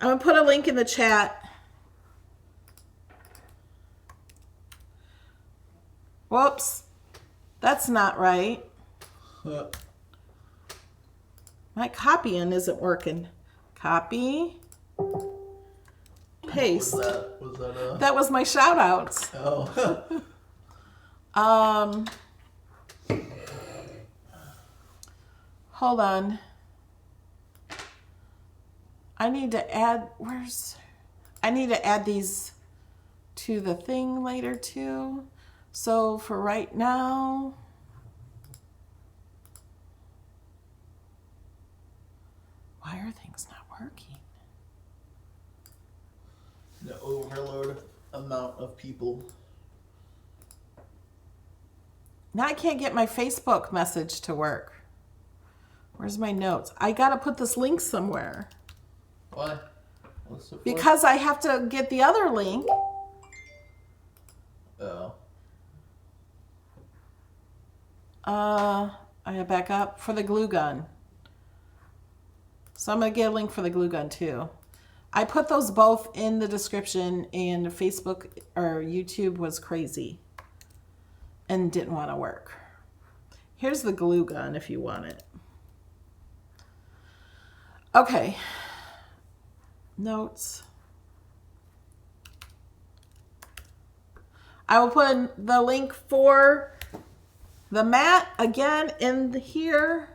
I'm going to put a link in the chat. Whoops. That's not right. My copying isn't working. Copy. Paste. That was my shout outs. Oh. Hold on. I need to add, I need to add these to the thing later too. So for right now, why are things not working? The overload amount of people. Now I can't get my Facebook message to work. Where's my notes? I gotta put this link somewhere. Why? What's it for? Because I have to get the other link. Oh. I gotta back up for the glue gun. So I'm gonna get a link for the glue gun too. I put those both in the description, and Facebook or YouTube was crazy and didn't want to work. Here's the glue gun if you want it. Okay. Notes. I will put the link for the mat again in here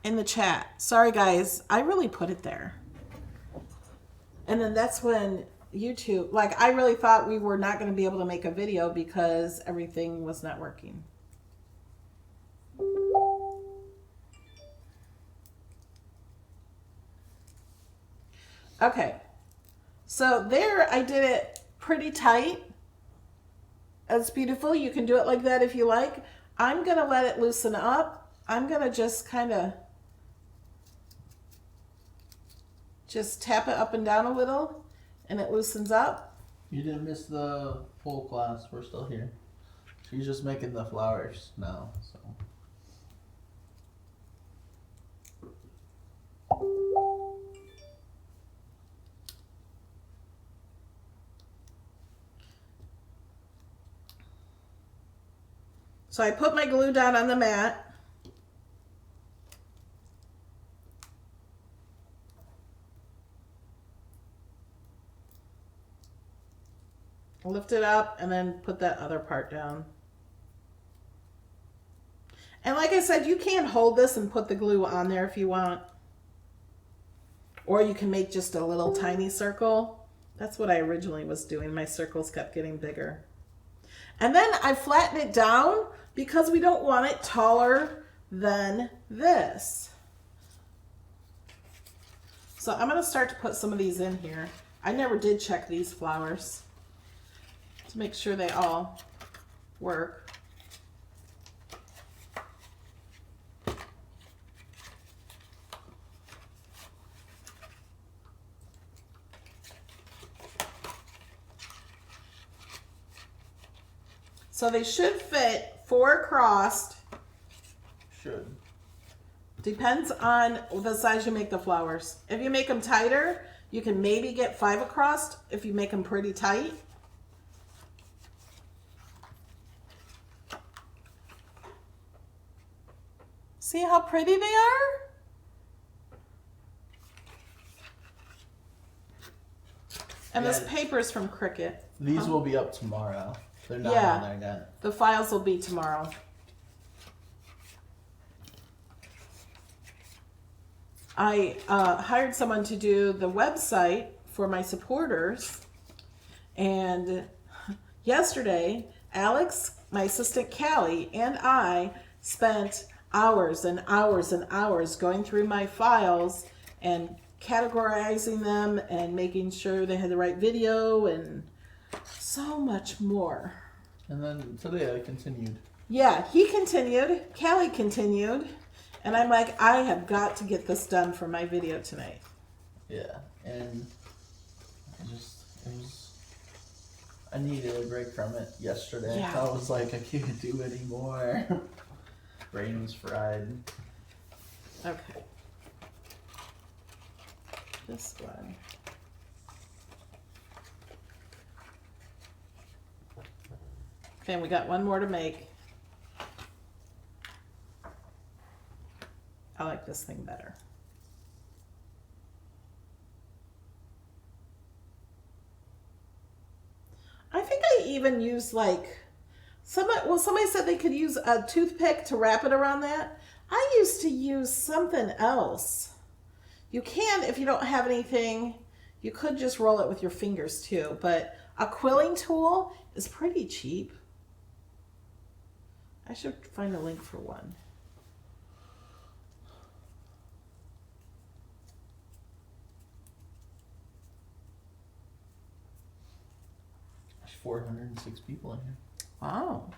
in the chat. Sorry guys, I really put it there. And then that's when YouTube, like I really thought we were not going to be able to make a video because everything was not working. Okay, so there I did it pretty tight. That's beautiful. You can do it like that if you like. I'm going to let it loosen up. I'm going to just kind of just tap it up and down a little and it loosens up. You didn't miss the full class. We're still here. She's just making the flowers now, so. So I put my glue down on the mat. Lift it up and then put that other part down. And like I said, you can hold this and put the glue on there if you want. Or you can make just a little tiny circle. That's what I originally was doing. My circles kept getting bigger. And then I flatten it down because we don't want it taller than this. So I'm going to start to put some of these in here. I never did check these flowers to make sure they all work. So they should fit 4 across. Should. Depends on the size you make the flowers. If you make them tighter, you can maybe get 5 across if you make them pretty tight. See how pretty they are? And this Yeah. paper is from Cricut. These will be up tomorrow. They're not Yeah. on there yet. The files will be tomorrow. I hired someone to do the website for my supporters. And yesterday, Alex, my assistant Callie, and I spent hours and hours and hours going through my files and categorizing them and making sure they had the right video and so much more. And then today I continued. Yeah, he continued. Callie continued. And I'm like, I have got to get this done for my video tonight. Yeah, and I needed a break from it yesterday. Yeah. I was like, I can't do anymore. Brain was fried. Okay. This one. Okay, and we got one more to make. I like this thing better. I think I even used like, somebody said they could use a toothpick to wrap it around that. I used to use something else. You can, if you don't have anything, You could just roll it with your fingers too, but a quilling tool is pretty cheap. I should find a link for one. There's 406 people in here. Wow.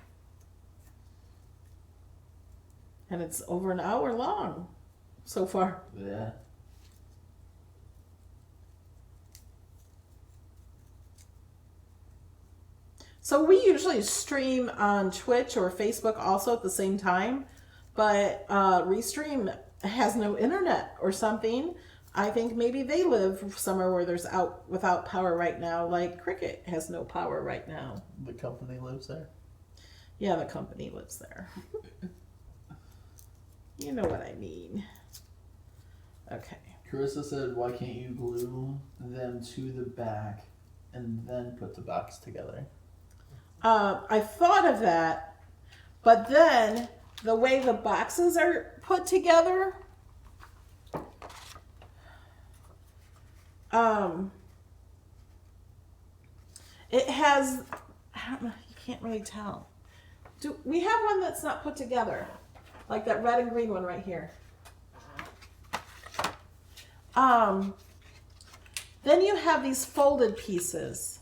And it's over an hour long so far. Yeah. So we usually stream on Twitch or Facebook also at the same time, but Restream has no internet or something. I think maybe they live somewhere where there's without power right now, like Cricut has no power right now. The company lives there? Yeah, the company lives there. You know what I mean. Okay. Carissa said, why can't you glue them to the back and then put the box together? I thought of that, but then the way the boxes are put together, it has, I don't know, you can't really tell. Do we have one that's not put together? Like that red and green one right here. Then you have these folded pieces,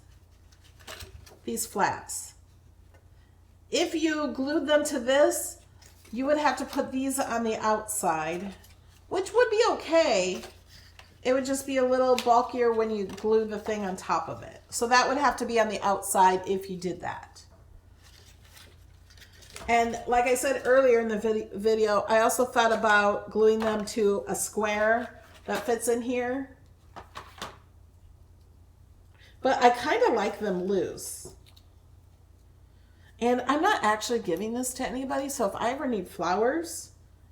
these flaps. If you glued them to this, you would have to put these on the outside, which would be okay. It would just be a little bulkier when you glue the thing on top of it. So that would have to be on the outside if you did that. And like I said earlier in the video, I also thought about gluing them to a square that fits in here. But I kind of like them loose. And I'm not actually giving this to anybody, so if I ever need flowers,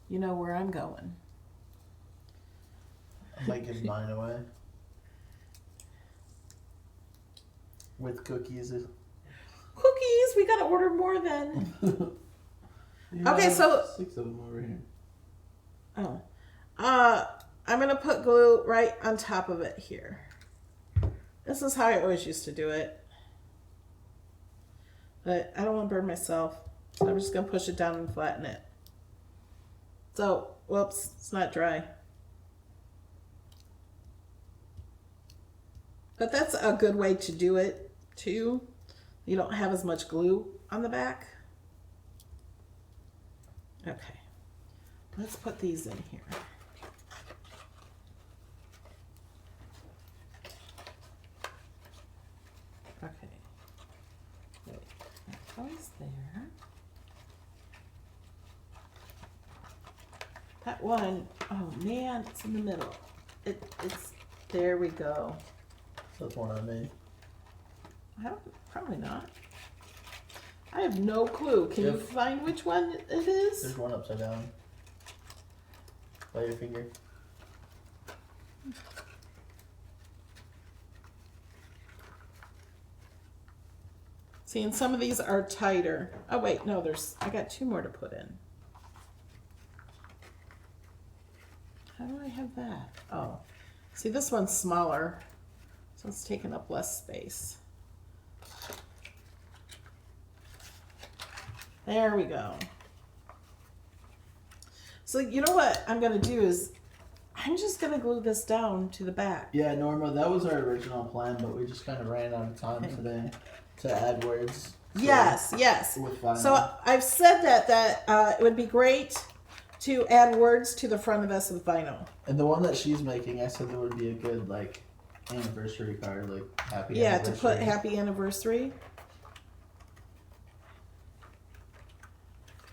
you know where I'm going. I might give mine away. With cookies. Cookies, we gotta order more then. Yeah, Okay, so 6 of them over here. Oh. I'm gonna put glue right on top of it here. This is how I always used to do it. But I don't want to burn myself. So I'm just gonna push it down and flatten it. So, whoops, it's not dry. But that's a good way to do it too. You don't have as much glue on the back. Okay, let's put these in here. Okay, wait, that goes there. That one, oh man, it's in the middle. It's, there we go. So that's one I made. I don't, probably not. I have no clue. Can you find which one it is? There's one upside down. By your finger. See, and some of these are tighter. Oh wait, no, I got 2 more to put in. How do I have that? Oh, see, this one's smaller, so it's taking up less space. There we go. So you know what I'm gonna do is I'm just gonna glue this down to the back. Yeah, Norma, that was our original plan, but we just kind of ran out of time today to add words. So Yes. With vinyl. So I've said that it would be great to add words to the front of this with vinyl. And the one that she's making, I said there would be a good anniversary card, happy anniversary. To put happy anniversary.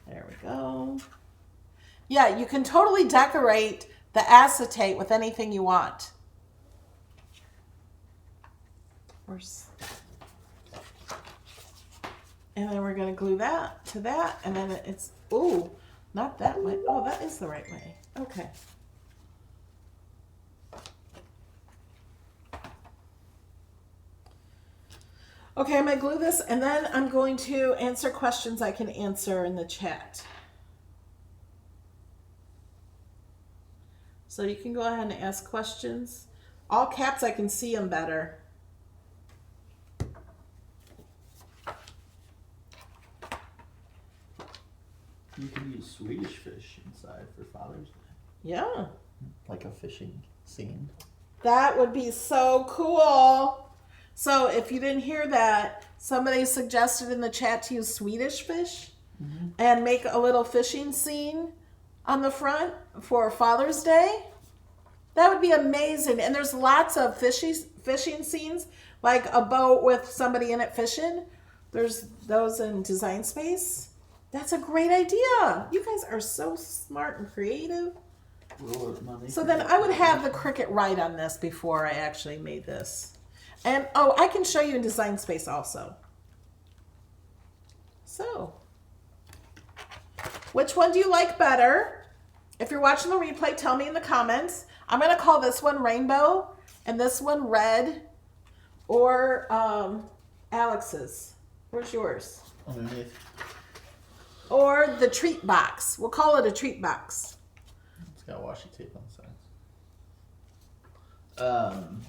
There we go. Yeah, you can totally decorate the acetate with anything you want. And then we're going to glue that to that, and then it's, ooh, not that way. Oh, that is the right way. Okay. Okay, I'm going to glue this, and then I'm going to answer questions I can answer in the chat. So you can go ahead and ask questions. All caps, I can see them better. You can use Swedish fish inside for Father's Day. Yeah. Like a fishing scene. That would be so cool. So if you didn't hear that, somebody suggested in the chat to use Swedish fish and make a little fishing scene on the front for Father's Day. That would be amazing. And there's lots of fishing scenes, like a boat with somebody in it fishing. There's those in Design Space. That's a great idea. You guys are so smart and creative. So then I would have the Cricut write on this before I actually made this. And oh, I can show you in Design Space also. So, which one do you like better? If you're watching the replay, tell me in the comments. I'm going to call this one rainbow and this one red, or Alex's. Where's yours? Underneath. Or the treat box. We'll call it a treat box. It's got washi tape on the sides.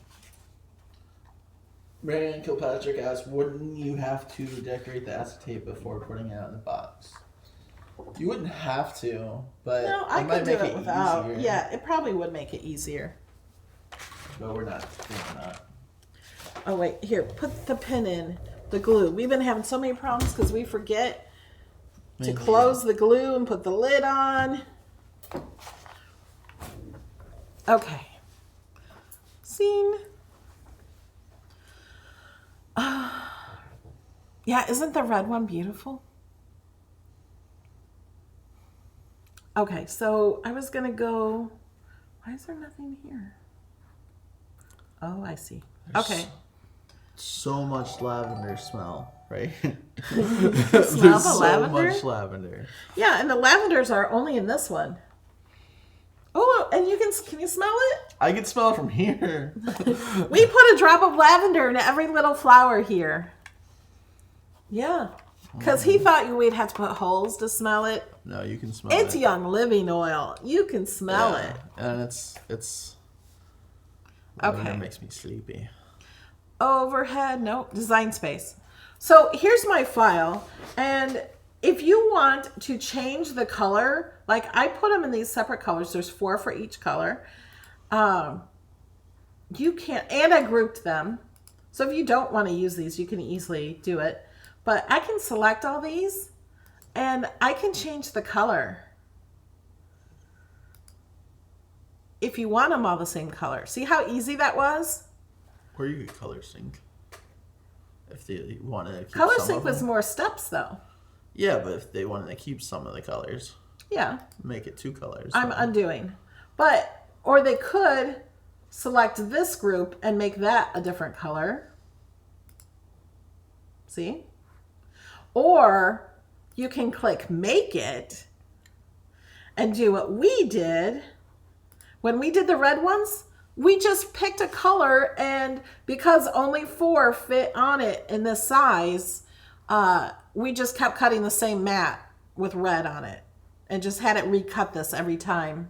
Marianne Kilpatrick asked, wouldn't you have to decorate the acetate before putting it out in the box? You wouldn't have to, but No, I it might could do make it without. easier. Yeah, it probably would make it easier. But we're not doing that. Oh, wait. Here, put the pin in the glue. We've been having so many problems because we forget to close the glue and put the lid on. Okay. Scene. Yeah, isn't the red one beautiful? Okay, so I was going to go... Why is there nothing here? Oh, I see. Okay. So much lavender smell, right? Smell There's the so lavender? much lavender. Yeah, and the lavenders are only in this one. Oh, and can you smell it? I can smell it from here. We put a drop of lavender in every little flower here. Yeah, because he thought we'd have to put holes to smell it. No, you can smell It's it. Young Living oil. You can smell Yeah, it. and it's Okay. It makes me sleepy. Overhead, nope, Design Space. So here's my file, and if you want to change the color, like I put them in these separate colors, there's 4 for each color. You can, and I grouped them. So if you don't want to use these, you can easily do it. But I can select all these, and I can change the color. If you want them all the same color. See how easy that was? Or you could color sync. If they wanted to keep Color some sync of was them. more steps though. Yeah, but if they wanted to keep some of the colors, Yeah. make it 2 colors. I'm then. undoing. But, or they could select this group and make that a different color. See? Or you can click make it and do what we did. When we did the red ones, we just picked a color, and because only 4 fit on it in this size, we just kept cutting the same mat with red on it and just had it recut this every time.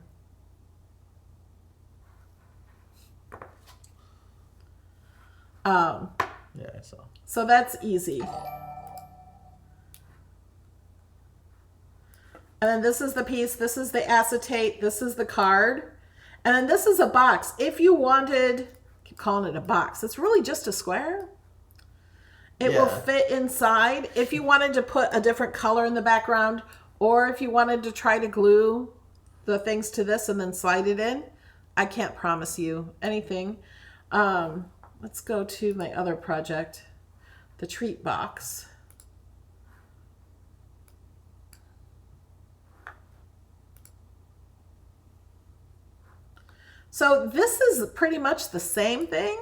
Yeah, I saw. So that's easy. And then this is the piece, this is the acetate, this is the card. And then this is a box. If you wanted, I keep calling it a box, it's really just a square. It will fit inside. If you wanted to put a different color in the background, or if you wanted to try to glue the things to this and then slide it in, I can't promise you anything. Let's go to my other project, the treat box. So this is pretty much the same thing,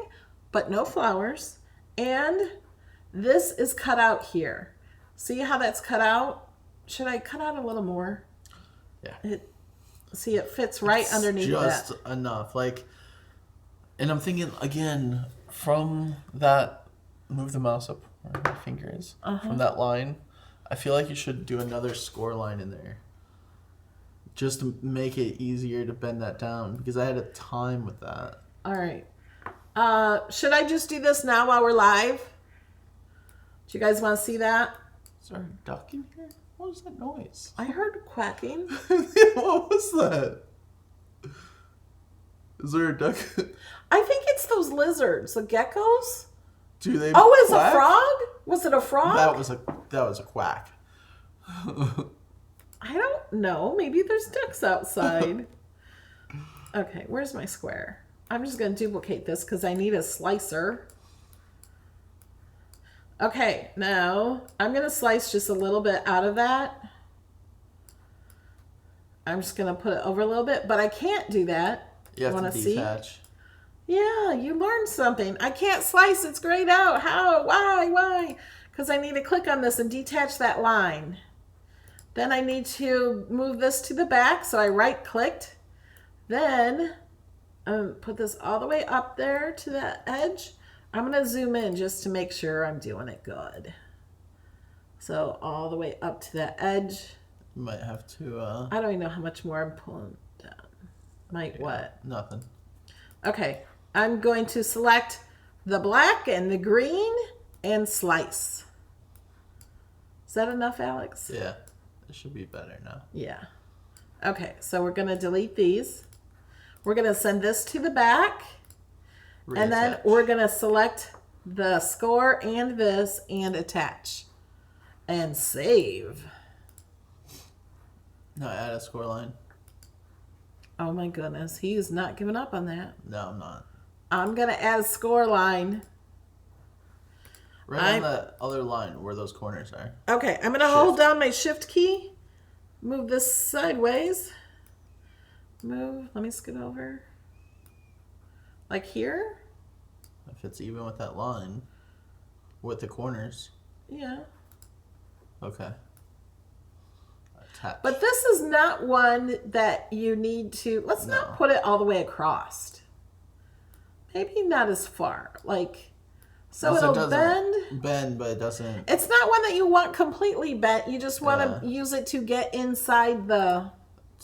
but no flowers. And this is cut out here. See how that's cut out? Should I cut out a little more? Yeah. See, it fits right It's underneath just that. enough. Like, and I'm thinking again from that. Move the mouse up where my finger is. From that line, I feel like you should do another score line in there. Just to make it easier to bend that down, because I had a time with that. All right. Should I just do this now while we're live? Do you guys want to see that? Is there a duck in here? What was that noise? I heard quacking. What was that? Is there a duck? I think it's those lizards, the geckos. Do they? Oh, it's quack? a frog? Was it a frog? That was a quack. I don't know. Maybe there's ducks outside. Okay, where's my square? I'm just going to duplicate this because I need a slicer. Okay, now I'm going to slice just a little bit out of that. I'm just going to put it over a little bit, but I can't do that. You have to detach. See? Yeah, you learned something. I can't slice. It's grayed out. How? Why? Because I need to click on this and detach that line. Then I need to move this to the back. So I right-clicked. Then put this all the way up there to that edge. I'm going to zoom in just to make sure I'm doing it good. So all the way up to that edge. You might have to... I don't even know how much more I'm pulling down. What? Nothing. Okay. I'm going to select the black and the green and slice. Is that enough, Alex? Yeah. It should be better now. Yeah. Okay. So we're going to delete these. We're going to send this to the back. Reattach. And then we're going to select the score and this and attach. And save. Now add a score line. Oh my goodness. He is not giving up on that. No, I'm not. I'm going to add a score line. Right on the other line where those corners are. Okay. I'm going to hold down my shift key. Move this sideways. Move. Let me scoot over. Like here? If it's even with that line. With the corners. Yeah. Okay. Attach. But this is not one that you need to... Let's not put it all the way across. Maybe not as far. Like... So it'll bend. Bend, but it doesn't... It's not one that you want completely bent. You just want to use it to get inside the...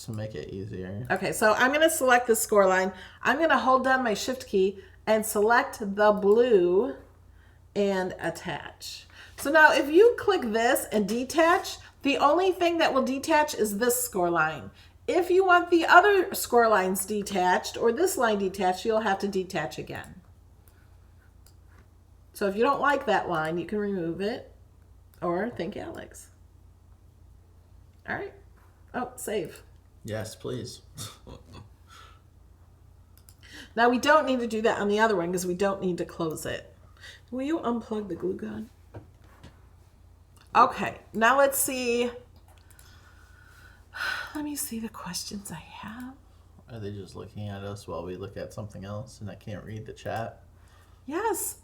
To make it easier. Okay, so I'm going to select the score line. I'm going to hold down my shift key and select the blue and attach. So now if you click this and detach, the only thing that will detach is this score line. If you want the other score lines detached or this line detached, you'll have to detach again. So if you don't like that line, you can remove it or thank Alex. All right. Oh, save. Yes, please. Now we don't need to do that on the other one because we don't need to close it. Will you unplug the glue gun? Okay, now let's see. Let me see the questions I have. Are they just looking at us while we look at something else and I can't read the chat? Yes,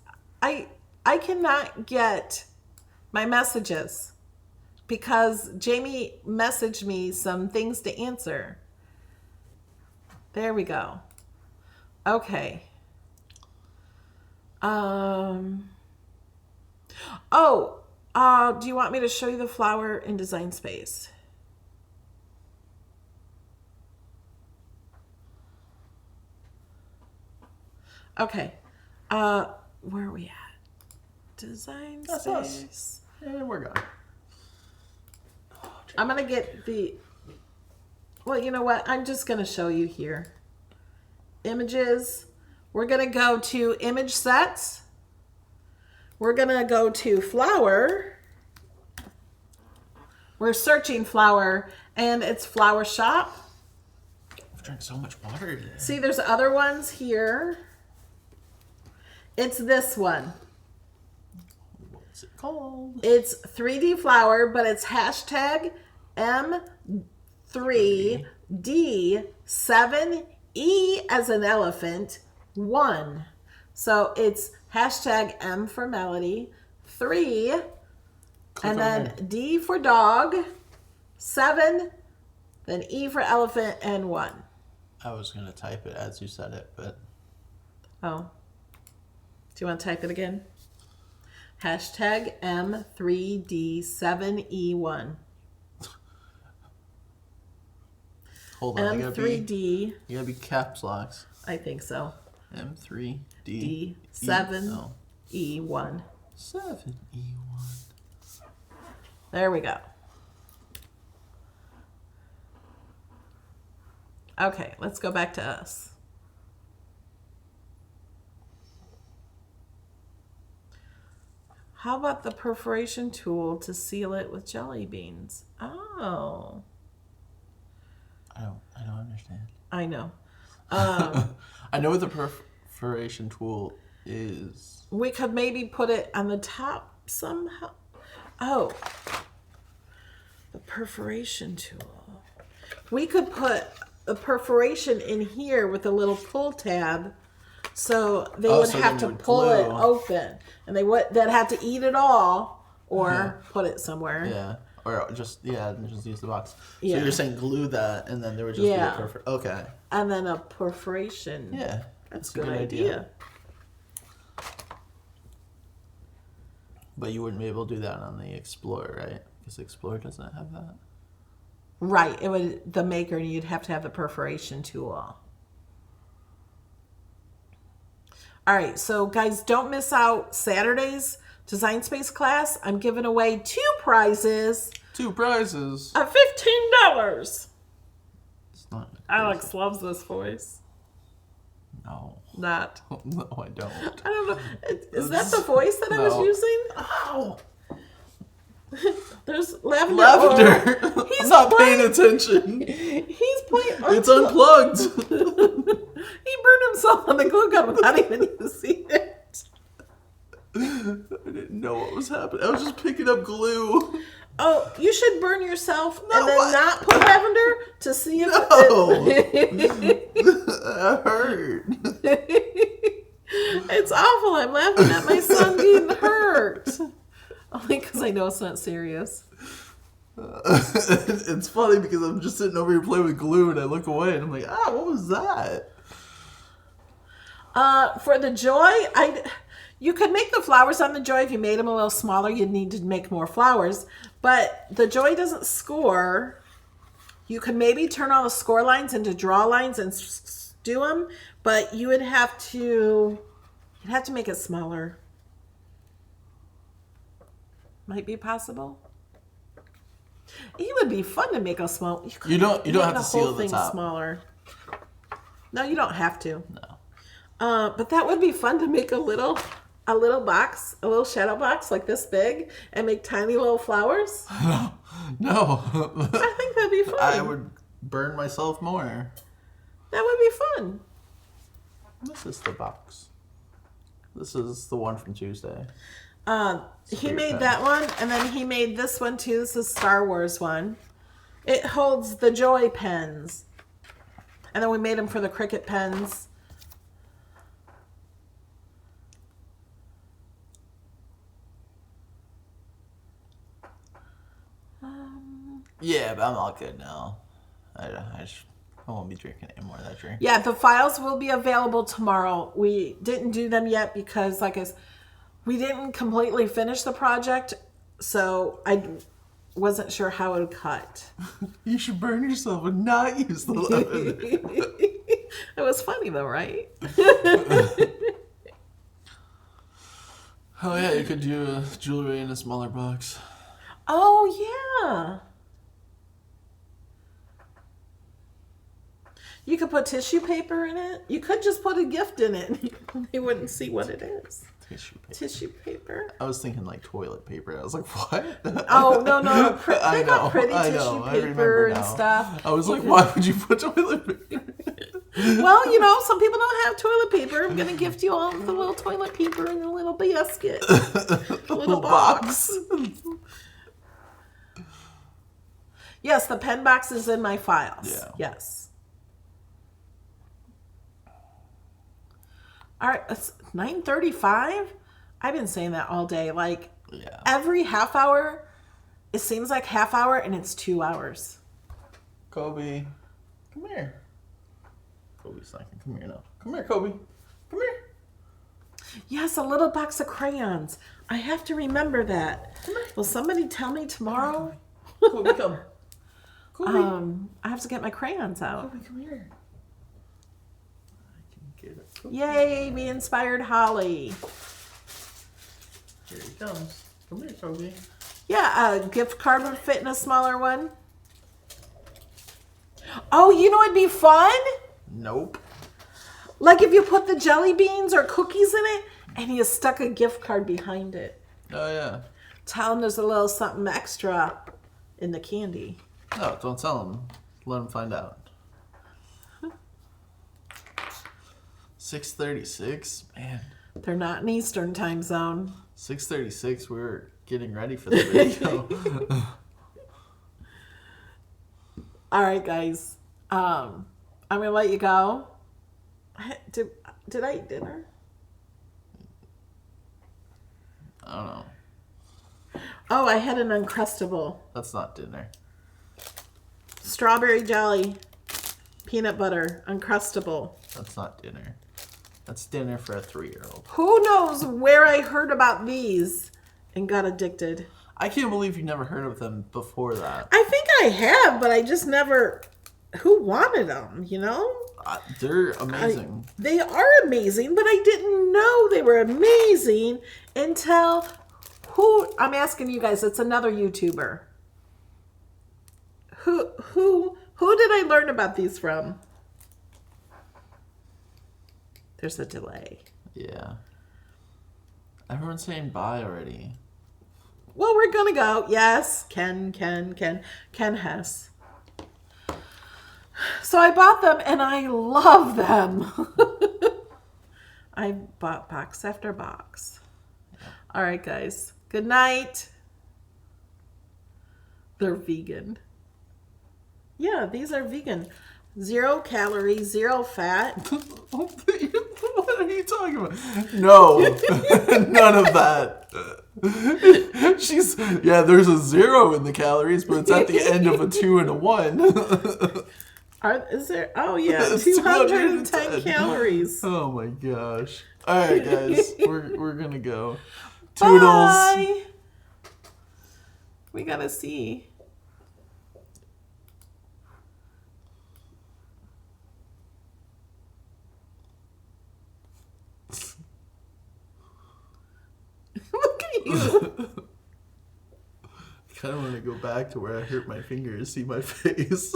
I cannot get my messages because Jamie messaged me some things to answer. There we go. Okay. Do you want me to show you the flower in Design Space? Okay. Where are we at? Design That's Space. Us. Yeah, we're gone. I'm going to get the... Well, you know what? I'm just going to show you here. Images. We're going to go to Image Sets. We're going to go to Flower. We're searching Flower, and it's Flower Shop. I've drank so much water today. See, there's other ones here. It's this one. What's it called? It's 3D Flower, but it's hashtag M3D7E as an elephant 1. So it's hashtag M for Melody, 3, and then D for dog, 7, then E for elephant, and 1. I was going to type it as you said it, but... Oh. Do you want to type it again? Hashtag M3D7E1. Hold on, M3D. you gotta be caps locks. I think so. M3 D 7 Oh. E1. 7 E1. There we go. Okay, let's go back to us. How about the perforation tool to seal it with jelly beans? Oh. I don't understand. I know. I know what the perforation tool is. We could maybe put it on the top somehow. Oh. The perforation tool. We could put a perforation in here with a little pull tab, so they would have to pull it open, and they'd have to eat it all or put it somewhere. Yeah, or just use the box. Yeah. So you're saying glue that, and then there would just be a okay. And then a perforation. Yeah, that's a good idea. But you wouldn't be able to do that on the Explorer, right? Because the Explorer doesn't have that. Right. It would the maker. You'd have to have the perforation tool. All right. So guys, don't miss out Saturday's Design Space class. I'm giving away 2 prizes. 2 prizes of $15. It's not. Alex loves this voice. No. Not. No, I don't. I don't know. Is that the voice that I was using? Oh. There's Lavender. He's not paying attention. He's playing. It's unplugged. He burned himself on the glue gun without even seeing it. I didn't know what was happening. I was just picking up glue. Oh, you should burn yourself and then not put lavender to see if That hurt. It's awful. I'm laughing at my son being hurt. Only because I know it's not serious. It's funny because I'm just sitting over here playing with glue and I look away and I'm like, what was that? For the joy, you could make the flowers on the joy. If you made them a little smaller, you'd need to make more flowers. But the joy doesn't score. You could maybe turn all the score lines into draw lines and do them, but you'd have to make it smaller. Might be possible. It would be fun to make a small. You don't have to seal the top. Smaller. No, you don't have to. No. But that would be fun to make a little box, a little shadow box like this big, and make tiny little flowers. No. I think that'd be fun. I would burn myself more. That would be fun. This is the box. This is the one from Tuesday. He made that one, and then he made this one too. This is Star Wars one. It holds the Joy pens. And then we made them for the Cricut pens. Yeah, but I'm all good now. I won't be drinking any more of that drink. Yeah, the files will be available tomorrow. We didn't do them yet because, we didn't completely finish the project, so I wasn't sure how it would cut. You should burn yourself and not use the lavender. It was funny though, right? Oh yeah, you could do jewelry in a smaller box. Oh yeah. You could put tissue paper in it. You could just put a gift in it. They wouldn't see what it is. Tissue paper. I was thinking like toilet paper. I was like, what? Oh, no. They got pretty tissue paper and stuff. I was like, why would you put toilet paper? Well, some people don't have toilet paper. I'm going to gift you all the little toilet paper in a little basket. A little box. Yes, the pen box is in my files. Yeah. Yes. All right, it's 9:35. I've been saying that all day. Every half hour, it seems like half hour, and it's 2 hours. Kobe, come here. Kobe's like, come here now. Come here, Kobe. Come here. Yes, a little box of crayons. I have to remember that. Will somebody tell me tomorrow? Kobe, come. Kobe. I have to get my crayons out. Kobe, come here. I can get it. Yay, we inspired Holly. Here he comes. Come here, Toby. Yeah, a gift card would fit in a smaller one. Oh, you know it'd be fun? Nope. Like if you put the jelly beans or cookies in it and you stuck a gift card behind it. Oh, yeah. Tell them there's a little something extra in the candy. No, don't tell him. Let him find out. 6:36? Man. They're not in Eastern time zone. 6:36, we were getting ready for the video. All right, guys. I'm going to let you go. Did I eat dinner? I don't know. Oh, I had an Uncrustable. That's not dinner. Strawberry jelly, peanut butter, Uncrustable. That's not dinner. That's dinner for a 3-year-old. Who knows where I heard about these and got addicted? I can't believe you never heard of them before that. I think I have, but I just never... Who wanted them, you know? They're amazing. They are amazing, but I didn't know they were amazing until... I'm asking you guys, it's another YouTuber. Who did I learn about these from? There's a delay. Yeah. Everyone's saying bye already. Well, we're gonna go. Yes, Ken Hess. So I bought them and I love them. I bought box after box. All right, guys. Good night. They're vegan. Yeah, these are vegan. 0 calories, 0 fat. What are you talking about? No. None of that. There's a 0 in the calories, but it's at the end of a 2 and a 1. Is there? Oh, yeah. It's 210 calories. Oh, my gosh. All right, guys. We're going to go. Toodles. Bye. We got to see. Look at you. I kind of want to go back to where I hurt my finger and see my face.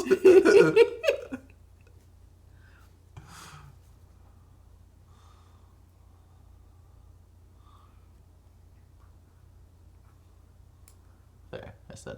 There, I said